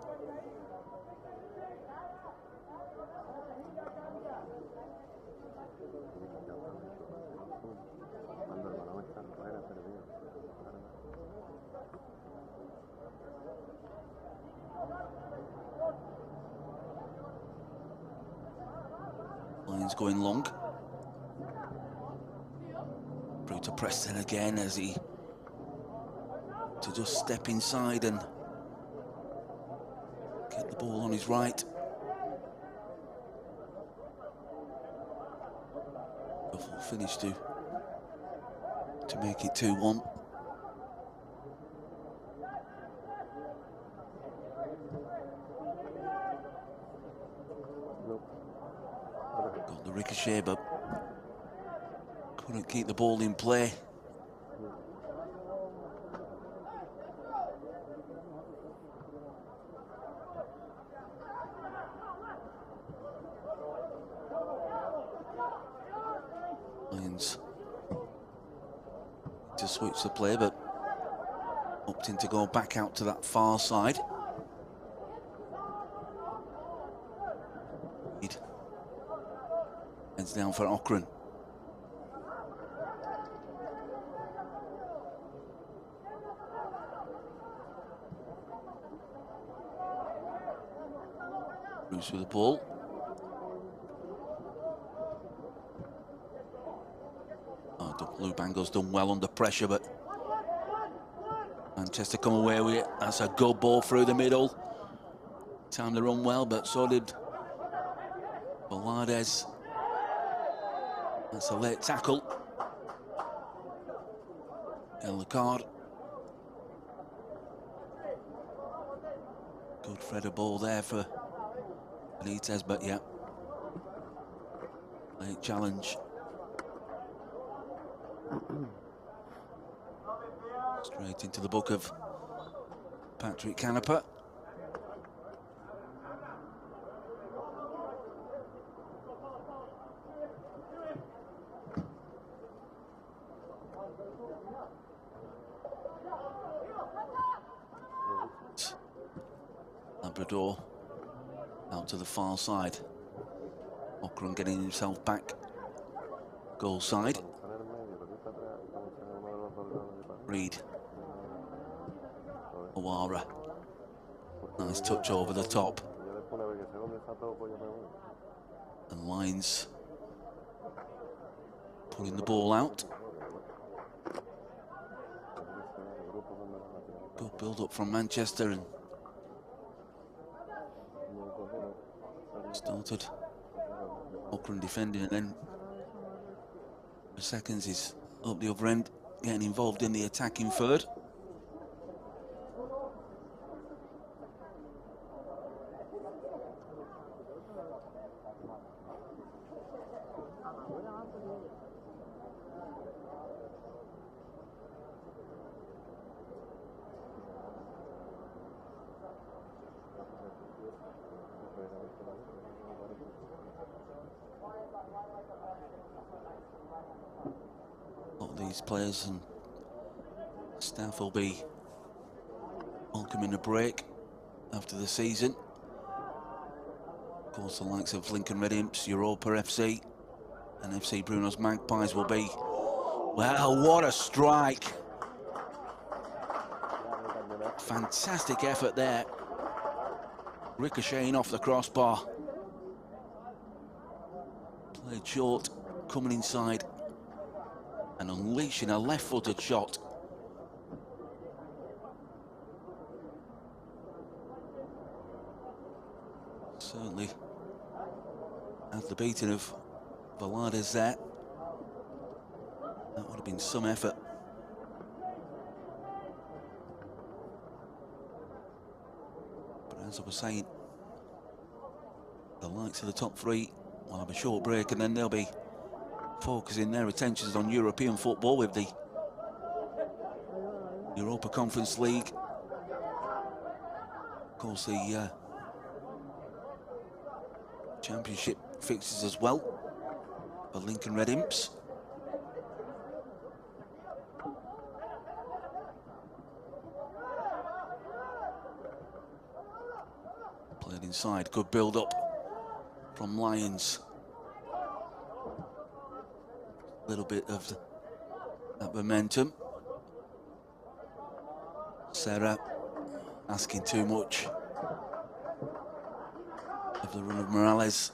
Lions going long. Through to Preston again as he to just step inside and get the ball on his right. Beautiful finish to make it 2-1. Got the ricochet, but couldn't keep the ball in play. Lions to switch the play, but opting to go back out to that far side. Heads down for Okran. Bruce with the ball. Oh, the blue bangle's done well under pressure, but Manchester come away with it. That's a good ball through the middle. Timed the run well, but so did Velardes. That's a late tackle. Yellow card. Good threader ball there for Benitez, but yeah. Late challenge. Straight into the book of Patrick Canepa. Labrador out to the far side. Okran getting himself back. Goal side. Reed. Owara. Nice touch over the top. And Lions pulling the ball out. Good build up from Manchester and started Okran defending, and then for seconds he's up the other end, getting involved in the attacking third. A lot of these players and staff will be welcoming a break after the season. Of course, the likes of Lincoln Red Imps, Europa FC, and FC Bruno's Magpies will be. Well, what a strike! Fantastic effort there. Ricocheting off the crossbar. Played short, coming inside and unleashing a left-footed shot. Certainly had the beating of Velardes there. That would have been some effort. But as I was saying, the likes of the top three will have a short break, and then they'll be focusing their attentions on European football with the Europa Conference League. Of course, the Championship fixtures as well for Lincoln Red Imps. Played inside, good build up from Lions. A little bit of that momentum. Sarah asking too much of the run of Morales.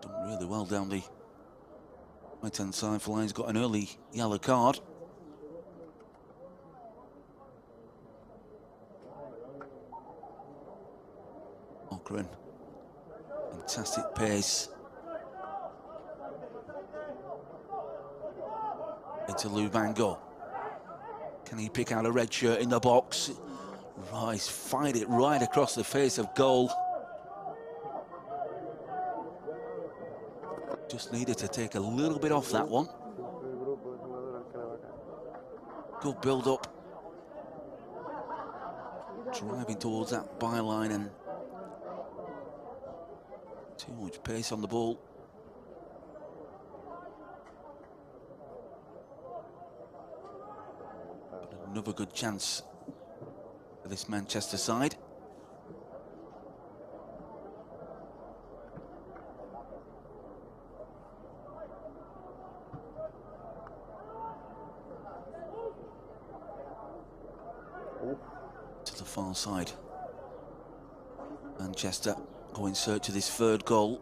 Done really well down the right-hand side for Lions. Got an early yellow card. Okran, fantastic pace. Into Lubango. Can he pick out a red shirt in the box? Rice fired it right across the face of goal. Just needed to take a little bit off that one. Good build up. Driving towards that byline and too much pace on the ball. But another good chance for this Manchester side. To the far side. Manchester go in search of this third goal.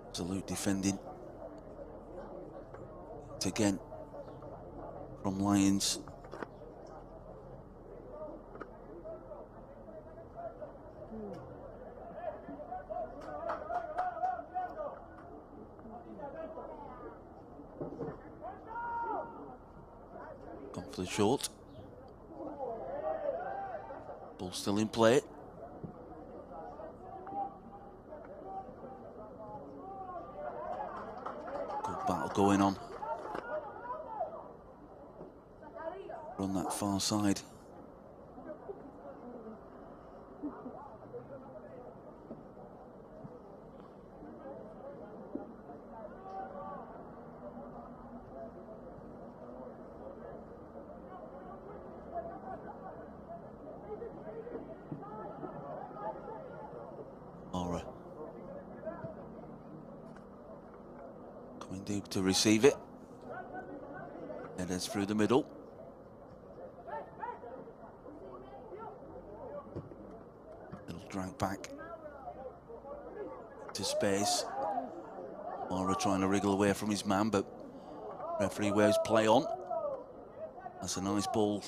Absolute defending. It's again from Lions. Gone for the short. Ball still in play. Good battle going on. Run that far side. Coming deep to receive it. Headers through the middle. Little drag back to space. Mara trying to wriggle away from his man, but referee waves play on. That's a nice ball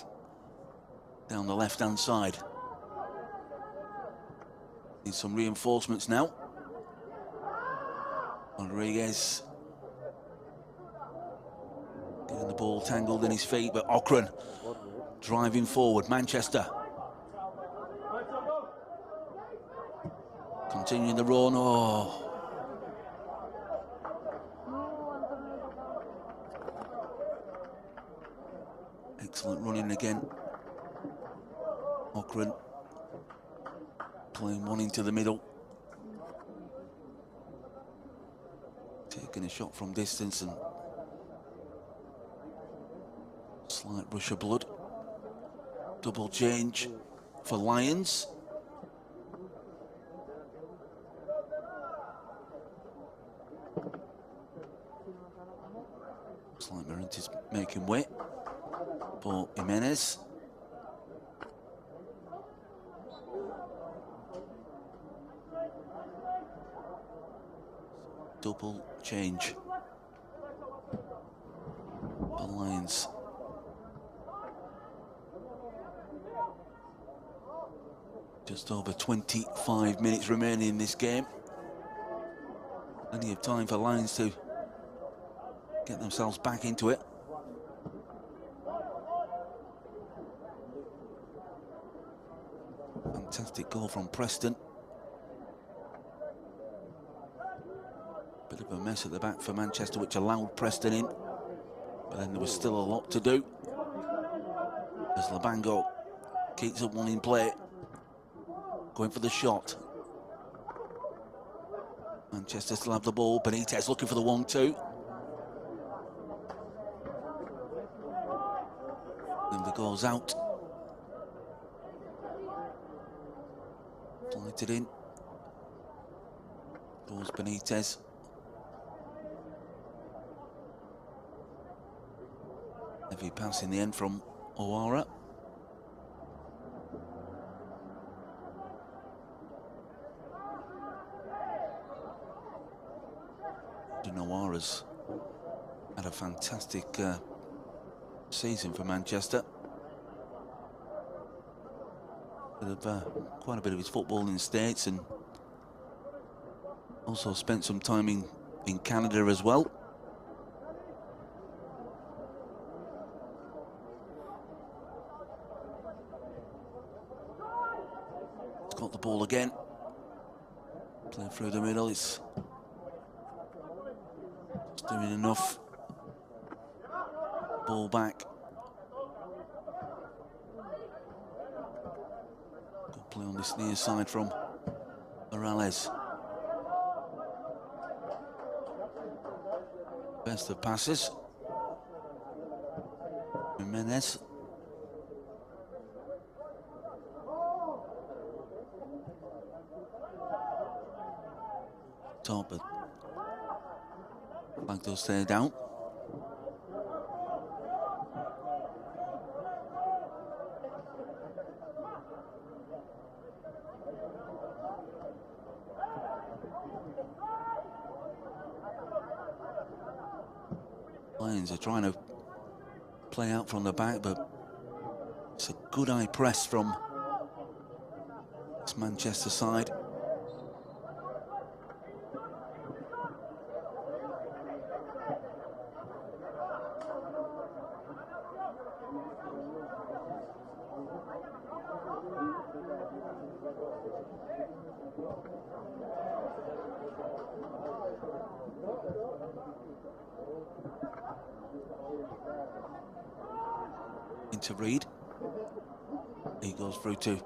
down the left-hand side. Need some reinforcements now. Rodriguez getting the ball tangled in his feet, but Okran driving forward. Manchester continuing the run. Oh, excellent running again. Okran playing one into the middle. Taking a shot from distance and slight rush of blood. Double change for Lions. Looks like Merrent is making way for Jimenez. Double change for Lions. Just over 25 minutes remaining in this game. Plenty of time for Lions to get themselves back into it. Fantastic goal from Preston. Bit of a mess at the back for Manchester, which allowed Preston in. But then there was still a lot to do. As Lubango keeps up one in play. Going for the shot. Manchester still have the ball. Benitez looking for the 1-2. And the goal's out. Slides it in. Towards Benitez. Heavy pass in the end from O'Hara. O'Hara's had a fantastic season for Manchester. Quite a bit of his football in the States, and also spent some time in Canada as well. He's got the ball again. Play through the middle. It's doing enough. Ball back. Good play on this near side from Morales. Best of passes. Jimenez. Top, but flag does stay down. Lions are trying to play out from the back, but it's a good eye press from this Manchester side. Into Reed. He goes through to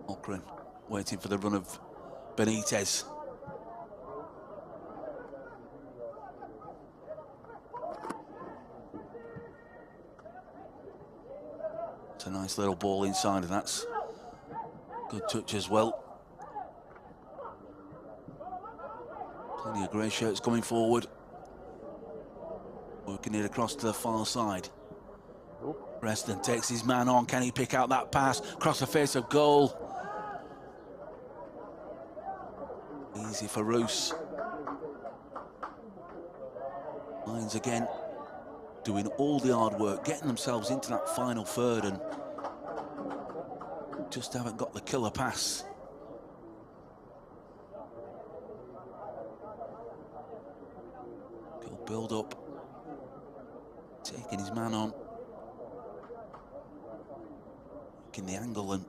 Okran, waiting for the run of Benitez. It's a nice little ball inside, and that's good touch as well. Plenty of grey shirts coming forward. Working it across to the far side. Preston takes his man on. Can he pick out that pass? Across the face of goal. Easy for Roos. Lions again doing all the hard work, getting themselves into that final third, and just haven't got the killer pass. Good build up. Taking his man on. In the angle, and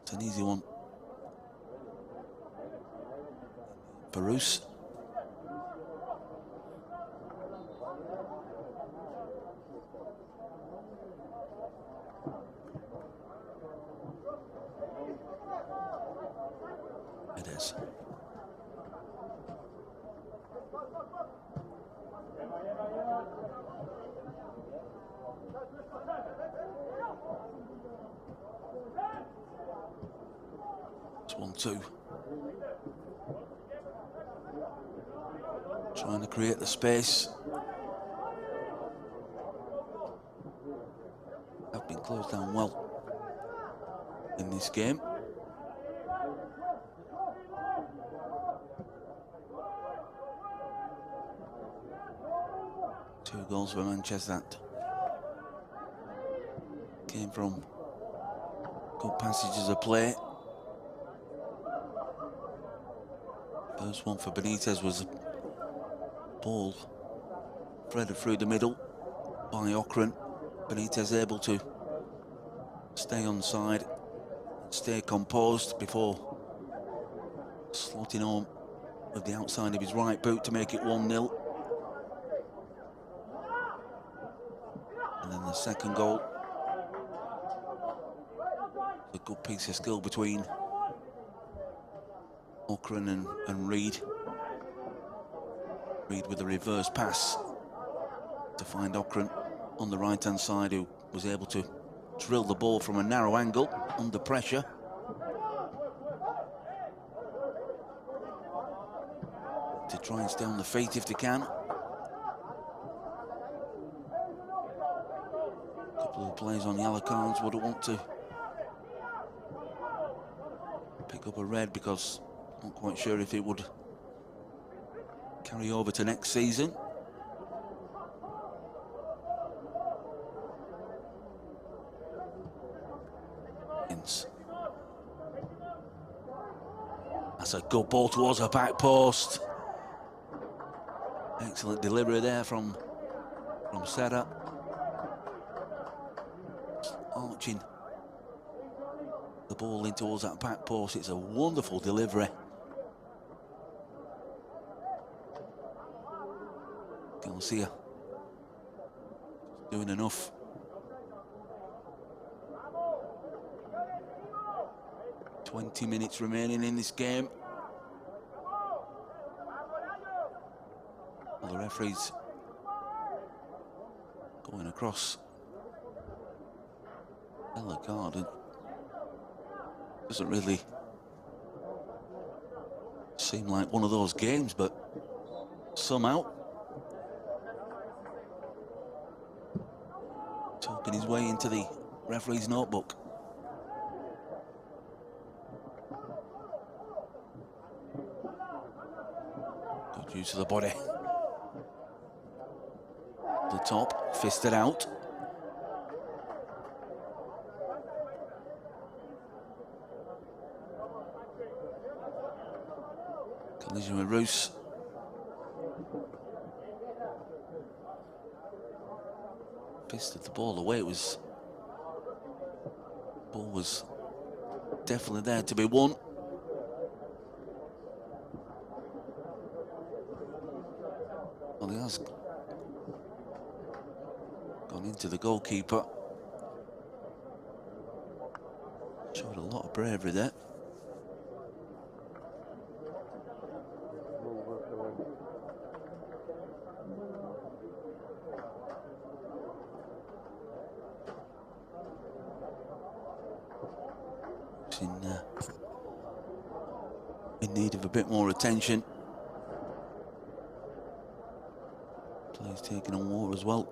it's an easy one for Roos. It is. It's 1-2. Trying to create the space. Have been closed down well in this game. Two goals for Manchester that came from good passages of play. First one for Benitez was a ball threaded through the middle by Okran. Benitez able to stay on side, stay composed before slotting home with the outside of his right boot to make it 1-0. And then the second goal, a good piece of skill between Okran and Reed. Reed with a reverse pass to find Okran on the right-hand side, who was able to drill the ball from a narrow angle under pressure. To try and stay on the feet if they can. A couple of players on yellow cards wouldn't want to pick up a red because I'm not quite sure if it would carry over to next season. That's a good ball towards the back post. Excellent delivery there from Serra. Arching the ball in towards that back post. It's a wonderful delivery. Garcia doing enough. "20 minutes remaining in this game. Well, the referee's going across. Yellow card. It doesn't really seem like one of those games, but somehow talking his way into the referee's notebook. Good use of the body. The top, fisted out. Collision with Roos. Fisted the ball away. Ball was definitely there to be won. Well, he has gone into the goalkeeper. Showed a lot of bravery there. In need of a bit more attention. Players taking on water as well.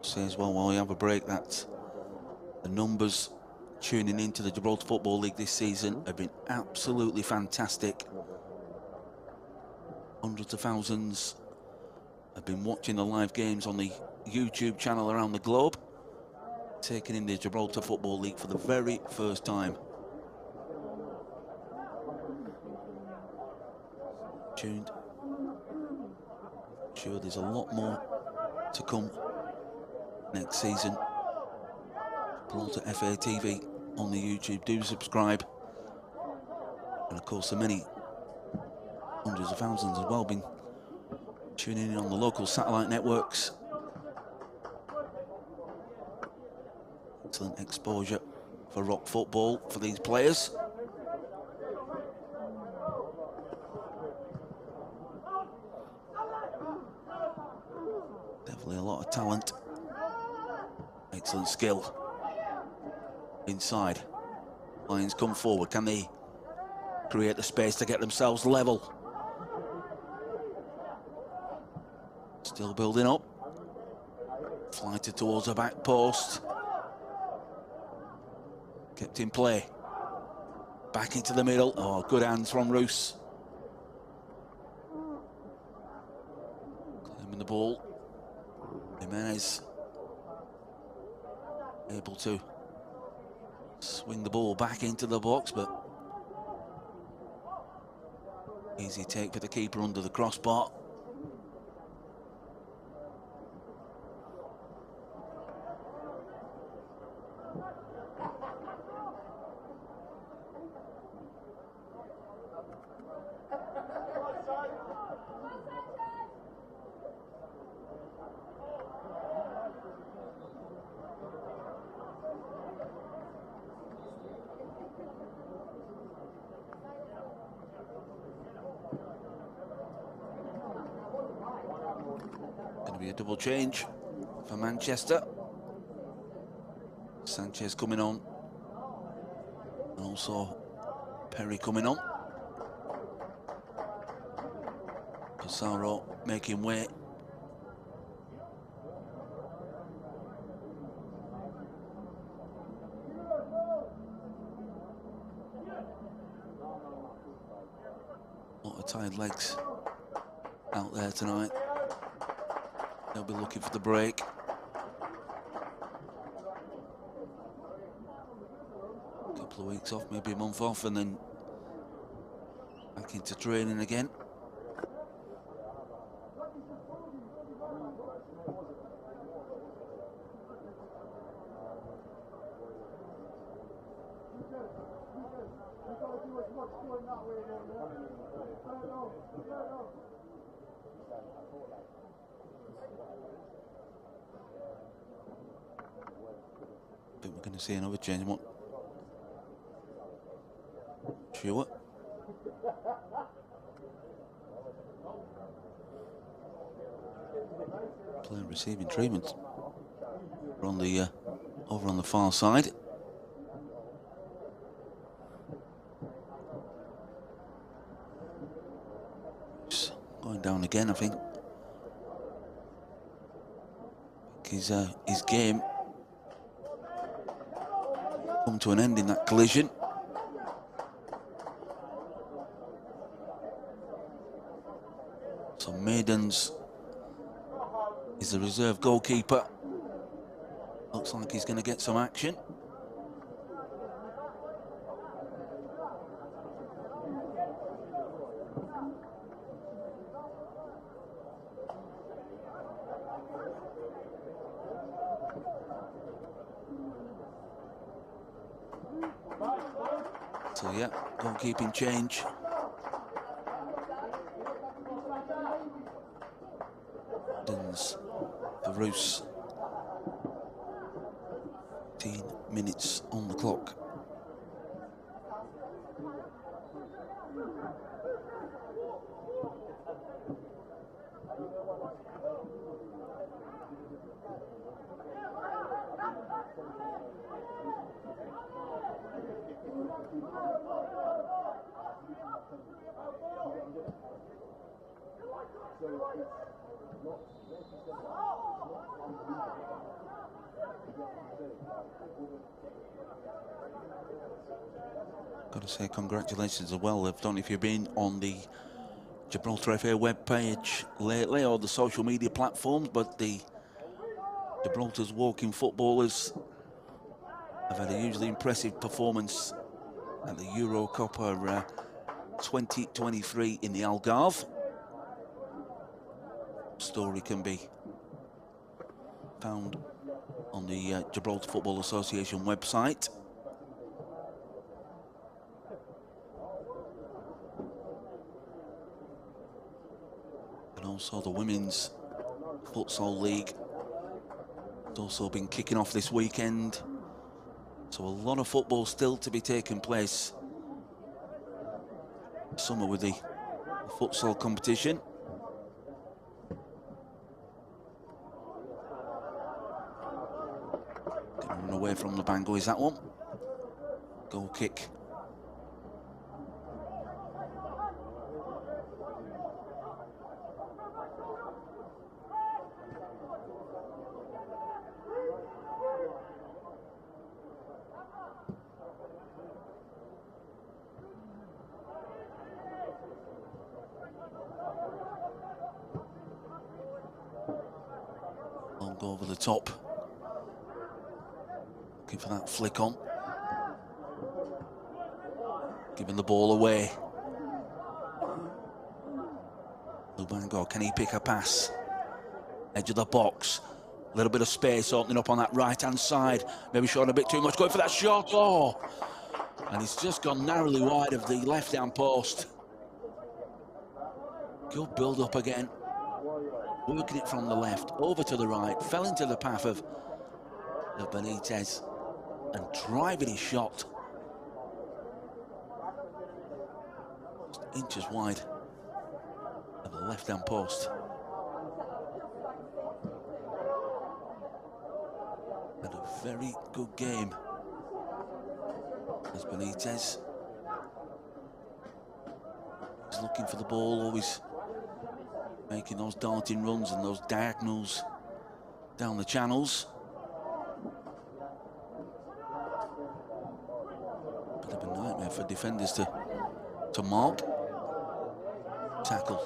Say as well, while we have a break, that the numbers tuning into the Gibraltar Football League this season have been absolutely fantastic. Hundreds of thousands have been watching the live games on the YouTube channel around the globe, taking in the Gibraltar Football League for the very first time. Tuned. Sure, there's a lot more to come next season. Gibraltar FA TV on the YouTube. Do subscribe. And of course, the many hundreds of thousands as well been tuning in on the local satellite networks. Excellent exposure for rock football for these players. Definitely a lot of talent. Excellent skill. Inside. Lions come forward. Can they create the space to get themselves level? Still building up. Flighted towards the back post. Kept in play. Back into the middle. Oh, good hands from Roos. Claiming the ball. Jimenez able to swing the ball back into the box, but easy take for the keeper under the crossbar. Double change for Manchester. Sanchez coming on. And also Perry coming on. Pissarro making way. A lot of tired legs out there tonight. They'll be looking for the break. A couple of weeks off, maybe a month off, and then back into training again. I think we're going to see another change. What? Sure. Player receiving treatment. We're on the over on the far side. Just going down again, I think. His game come to an end in that collision. So Maidens is the reserve goalkeeper. Looks like he's going to get some action. So yeah, goalkeeping change. For Roos. 15 minutes on the clock. Got to say congratulations as well. I don't know if you've been on the Gibraltar FA webpage lately or the social media platforms, but the Gibraltar's walking footballers have had a hugely impressive performance at the Eurocopper 2023 in the Algarve. Story can be found on the Gibraltar Football Association website. And also the Women's Futsal League has also been kicking off this weekend. So a lot of football still to be taking place. Summer with the futsal competition. Getting run away from the Bango is that one. Goal kick. Long over the top. Looking for that flick on. Giving the ball away. Lubango, can he pick a pass? Edge of the box. A little bit of space opening up on that right-hand side. Maybe showing a bit too much, going for that shot. Oh! And it's just gone narrowly wide of the left-hand post. Good build-up again. Working it from the left, over to the right, fell into the path of Benitez and driving his shot. Just inches wide of the left-hand post. very good game. As Benitez is looking for the ball, always making those darting runs and those diagonals down the channels. Bit of a nightmare for defenders to mark. Tackle.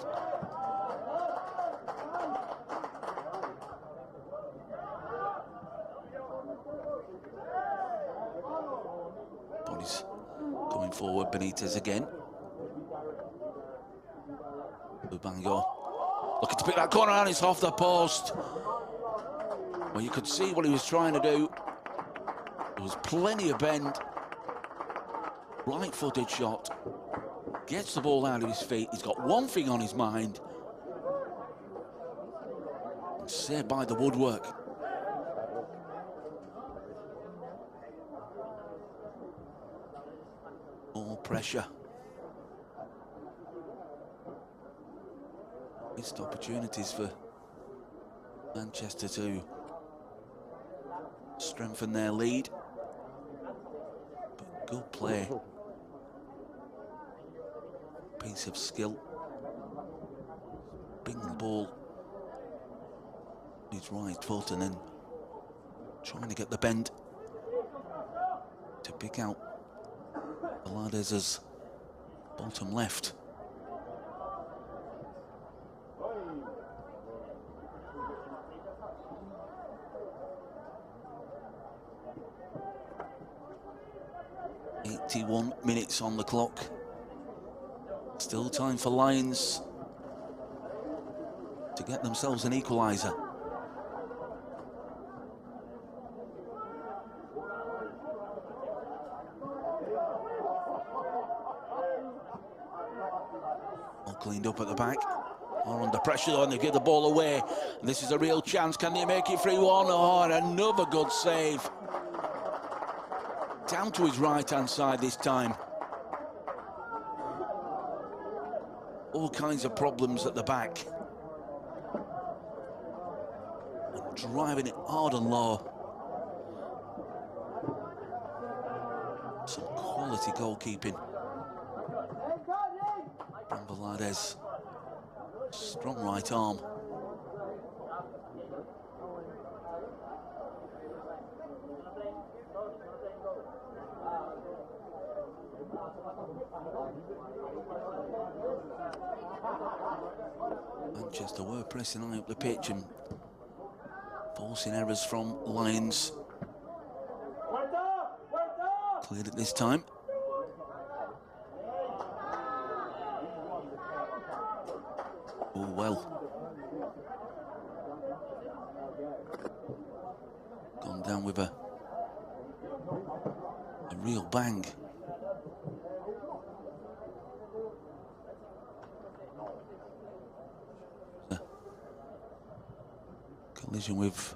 Bodies coming forward, Benitez again. Lubango looking to pick that corner and it's off the post. Well, you could see what he was trying to do. There was plenty of bend. Right-footed shot. Gets the ball out of his feet. He's got one thing on his mind. Saved by the woodwork. More pressure. Missed opportunities for Manchester to strengthen their lead. But good play. Piece of skill. Bring the ball. His right foot and then trying to get the bend to pick out Valadez's bottom left. .81 minutes on the clock. Still time for Lions to get themselves an equaliser. All cleaned up at the back. Are under pressure and they give the ball away. And this is a real chance. Can they make it 3-1? Oh, and another good save. Down to his right-hand side this time. All kinds of problems at the back. And driving it hard and low. Some quality goalkeeping from Valadez. Strong right arm. Manchester were pressing high up the pitch and forcing errors from Lions. Cleared it this time. Oh, well. Gone down with a real bang. Collision with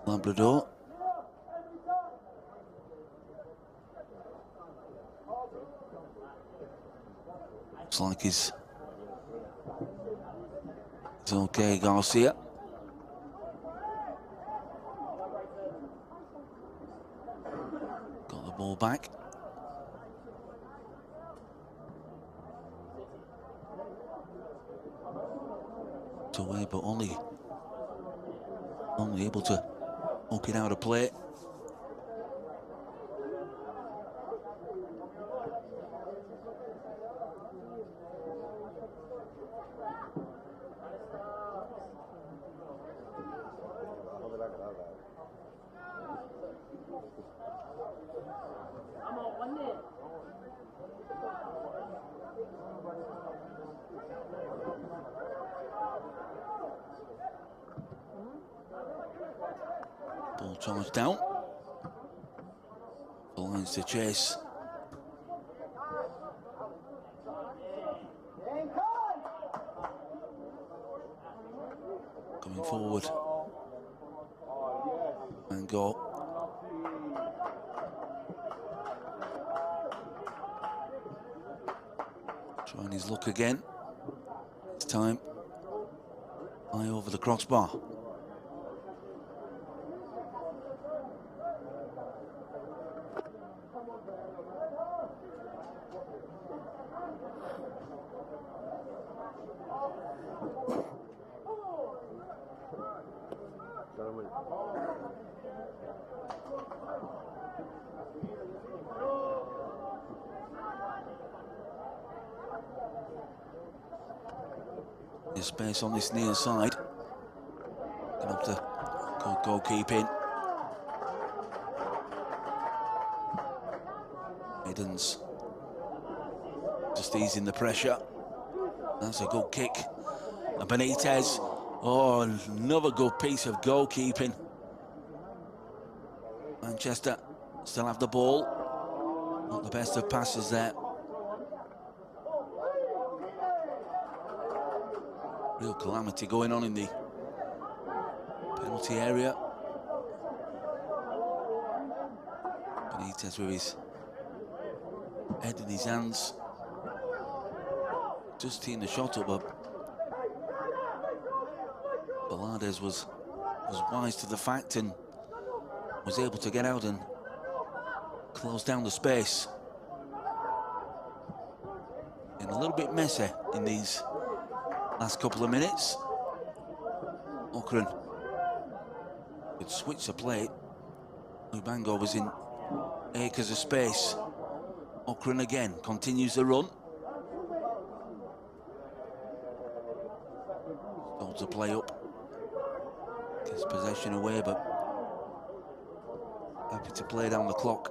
Labrador. Looks like it's okay, Garcia. Got the ball back. To away, but only able to hook it out of play. Ball charged down. The Lions to chase. Coming forward. And go. Trying his luck again. This time, high over the crossbar. There's space on this near side. Gonna have to go goalkeeping. Aiden's just easing the pressure. That's a good kick. And Benitez, oh, another good piece of goalkeeping. Manchester still have the ball. Not the best of passes there. Real calamity going on in the penalty area. Benitez with his head in his hands. Just teeing the shot up, but Velarde was wise to the fact and was able to get out and close down the space. And a little bit messy in these last couple of minutes. Okran could switch the plate. Lubango was in acres of space. Okran again continues the run. Holds the play up. Gets possession away, but happy to play down the clock.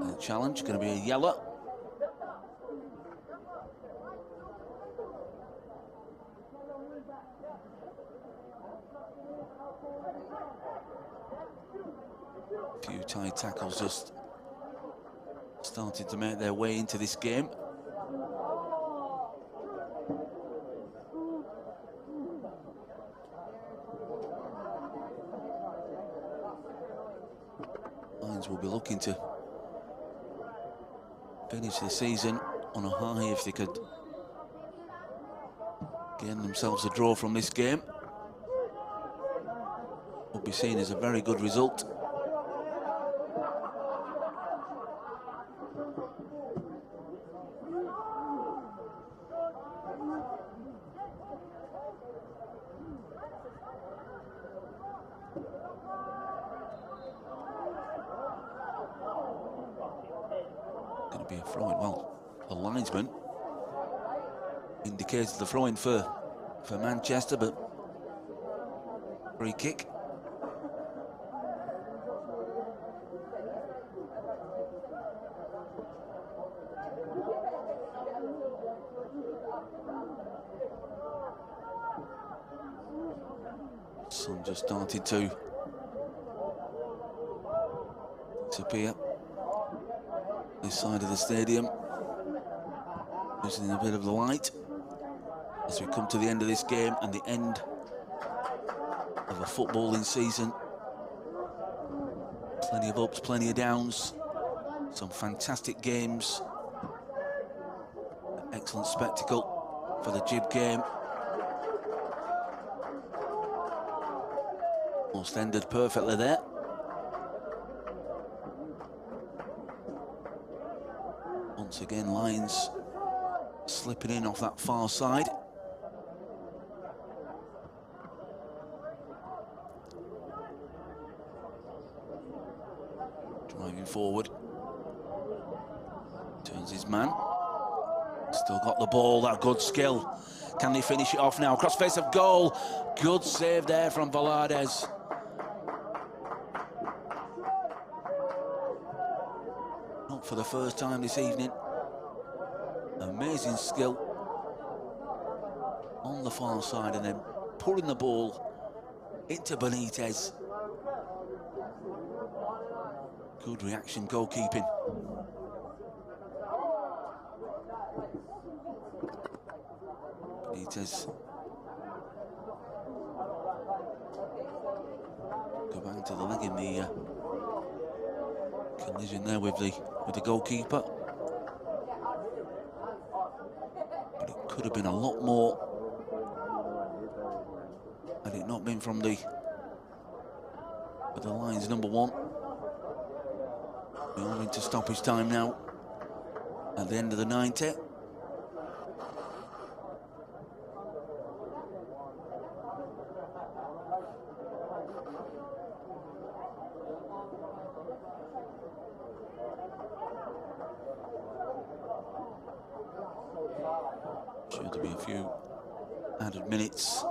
The challenge going to be a yellow. A few tight tackles just started to make their way into this game. Lions will be looking to finish the season on a high if they could gain themselves a draw from this game. Would be seen as a very good result. Going to be a throw-in. Well, the linesman indicated the throw-in for Manchester, but free kick. Sun just started to disappear this side of the stadium, losing a bit of the light as we come to the end of this game and the end of a footballing season. Plenty of ups, plenty of downs, some fantastic games, an excellent spectacle for the Gib game. Almost ended perfectly there. Once again, Lions slipping in off that far side. Driving forward. Turns his man. Still got the ball, that good skill. Can they finish it off now? Crossface of goal. Good save there from Velarde. Not for the first time this evening. Amazing skill on the far side and then pulling the ball into Benitez. Good reaction, goalkeeping. Benitez Go back to the leg in the collision there with the goalkeeper. But it could have been a lot more had it not been from the Lions number 1. We are into stoppage time now at the end of the 90. Sure to be a few added minutes.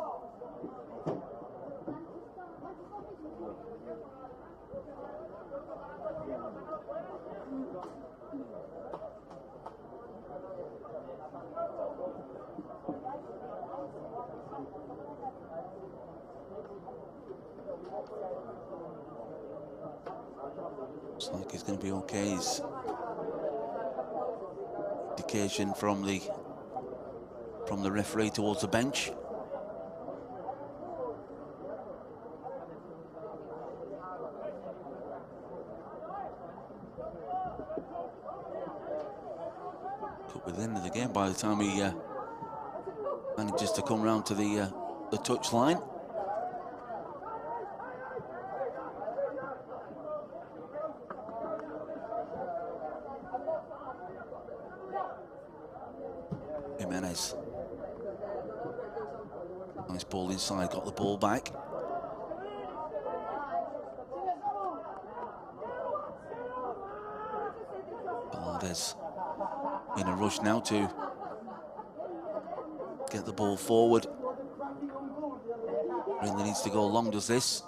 Looks like he's going to be okay. His indication from the referee towards the bench. Could be the end of the game by the time he manages to come round to the touch line. Jimenez. Nice ball inside, got the ball back. Balades in a rush now to get the ball forward. Really needs to go long, does this?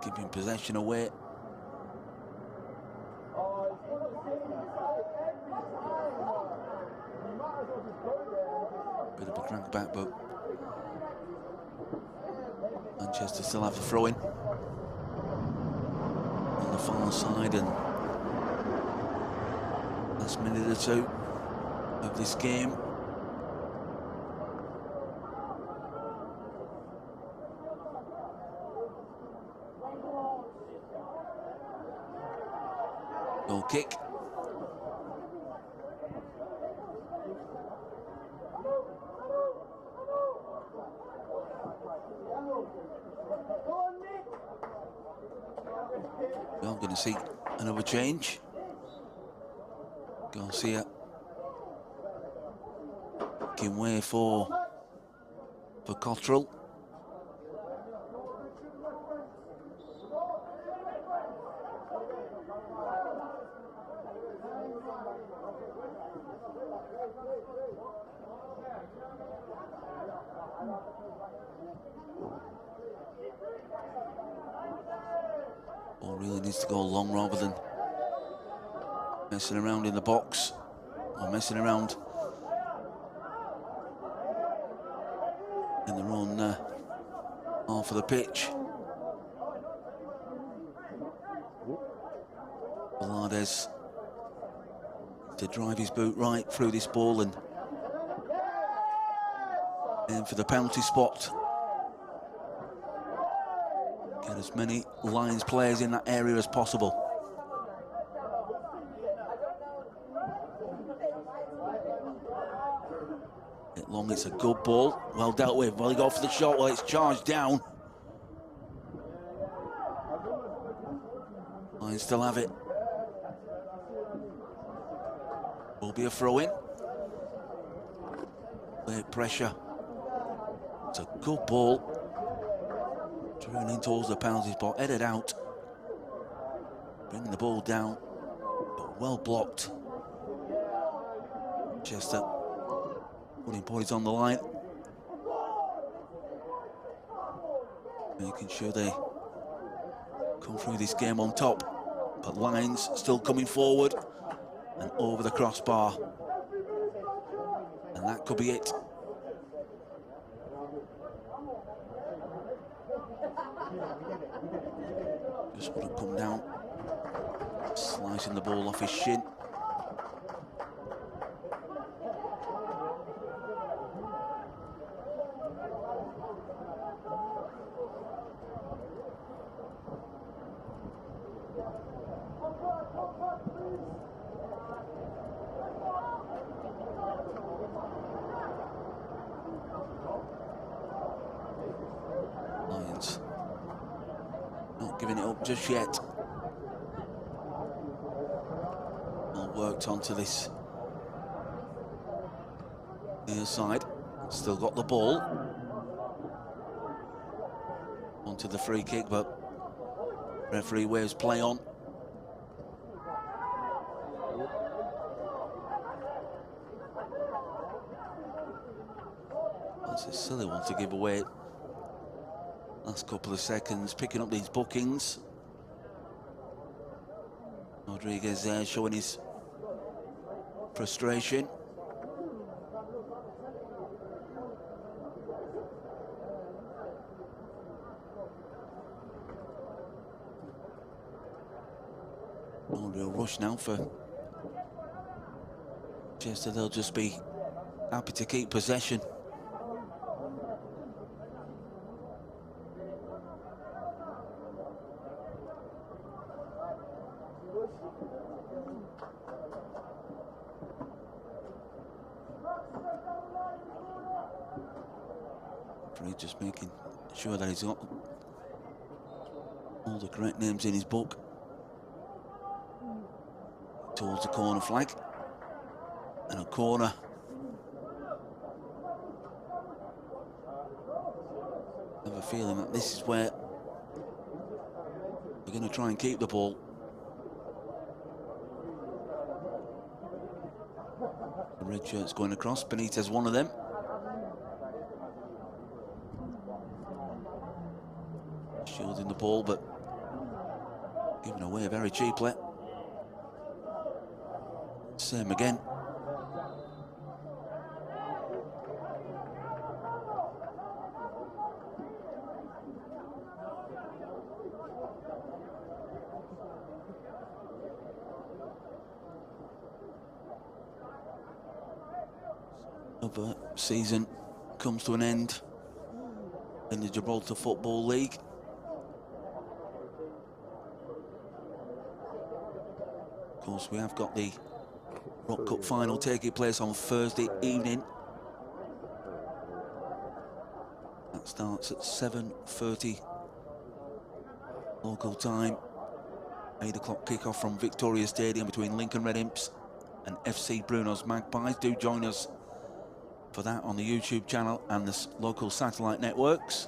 Keeping possession away. Bit of a crank back, but Manchester still have the throw-in on the far side, and last minute or two of this game. Goal kick. We are going to see another change. Garcia making way for Cottrell. Ball really needs to go long rather than messing around in the box or messing around in their own half of the pitch. Balades to drive his boot right through this ball and aim for the penalty spot. Get as many Lions players in that area as possible. Hit long, it's a good ball. Well dealt with. Well, he go for the shot. Well, it's charged down. Lions still have it. Will be a throw-in. Late pressure. It's a good ball. Turning towards the penalty spot, headed out. Bringing the ball down, but well blocked. Chester putting points on the line. Making sure they come through this game on top. But Lions still coming forward and over the crossbar. And that could be it. Just want to come down, slicing the ball off his shin. Lions not giving it up just yet. All worked onto this near side. Still got the ball. Onto the free kick, but referee waves play on. That's a silly one to give away. Last couple of seconds, picking up these bookings. Rodriguez there showing his frustration. No real rush now for Manchester. They'll just be happy to keep possession. Just making sure that he's got all the correct names in his book. Towards the corner flag. And a corner. I have a feeling that this is where we're going to try and keep the ball. The red shirt's going across. Benitez, one of them. Shielding the ball, but given away very cheaply. Same again. Another season comes to an end in the Gibraltar Football League. Of course, we have got the Rock Cup final taking place on Thursday evening. That starts at 7:30 local time. 8 o'clock kickoff from Victoria Stadium between Lincoln Red Imps and FC Bruno's Magpies. Do join us for that on the YouTube channel and the local satellite networks.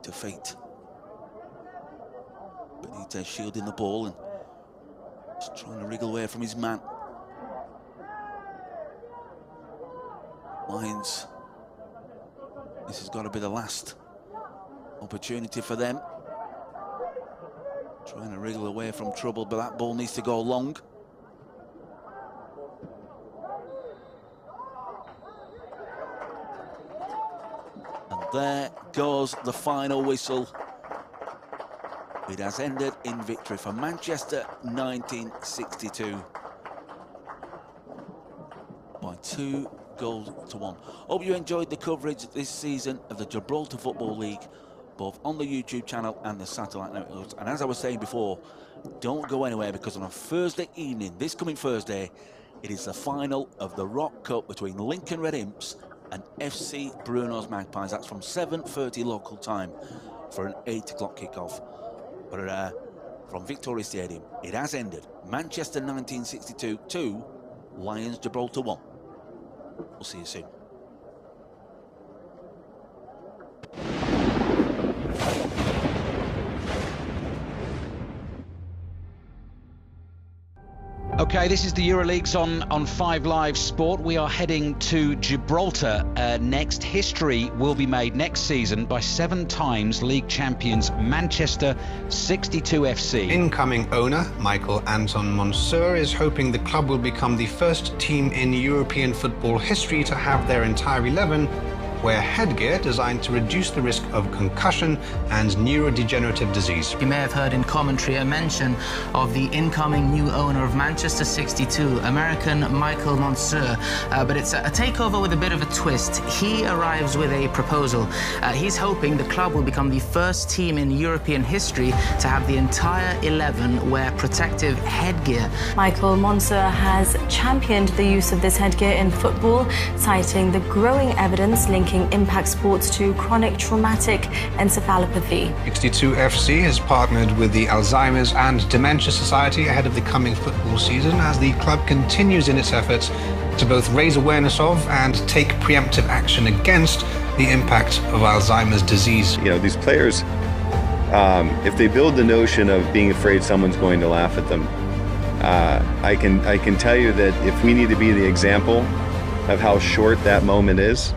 To fate. Benitez shielding the ball and just trying to wriggle away from his man. Lions, this has got to be the last opportunity for them. Trying to wriggle away from trouble, but that ball needs to go long. There goes the final whistle. It has ended in victory for Manchester 1962 by 2 goals to 1. Hope you enjoyed the coverage this season of the Gibraltar Football League, both on the YouTube channel and the satellite networks. And as I was saying before, don't go anywhere, because on a Thursday evening, this coming Thursday, it is the final of the Rock Cup between Lincoln Red Imps and FC Bruno's Magpies. That's from 7:30 local time for an 8 o'clock kickoff. But from Victoria Stadium, it has ended. Manchester 1962 2, Lions Gibraltar 1. We'll see you soon. Okay, this is the EuroLeagues on 5 Live Sport. We are heading to Gibraltar next. History will be made next season by 7 times league champions Manchester 62 FC. Incoming owner Michael Anton Monsieur is hoping the club will become the first team in European football history to have their entire 11 wear headgear designed to reduce the risk of concussion and neurodegenerative disease. You may have heard in commentary a mention of the incoming new owner of Manchester 62, American Michael Monsieur, but it's a takeover with a bit of a twist. He arrives with a proposal. He's hoping the club will become the first team in European history to have the entire 11 wear protective headgear. Michael Monsieur has championed the use of this headgear in football, citing the growing evidence linking impact sports to chronic traumatic encephalopathy. 62 FC has partnered with the Alzheimer's and Dementia Society ahead of the coming football season as the club continues in its efforts to both raise awareness of and take preemptive action against the impact of Alzheimer's disease. You know, these players, if they build the notion of being afraid someone's going to laugh at them, I can tell you that if we need to be the example of how short that moment is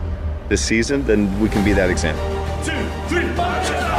this season, then we can be that example. 2, 3, 5.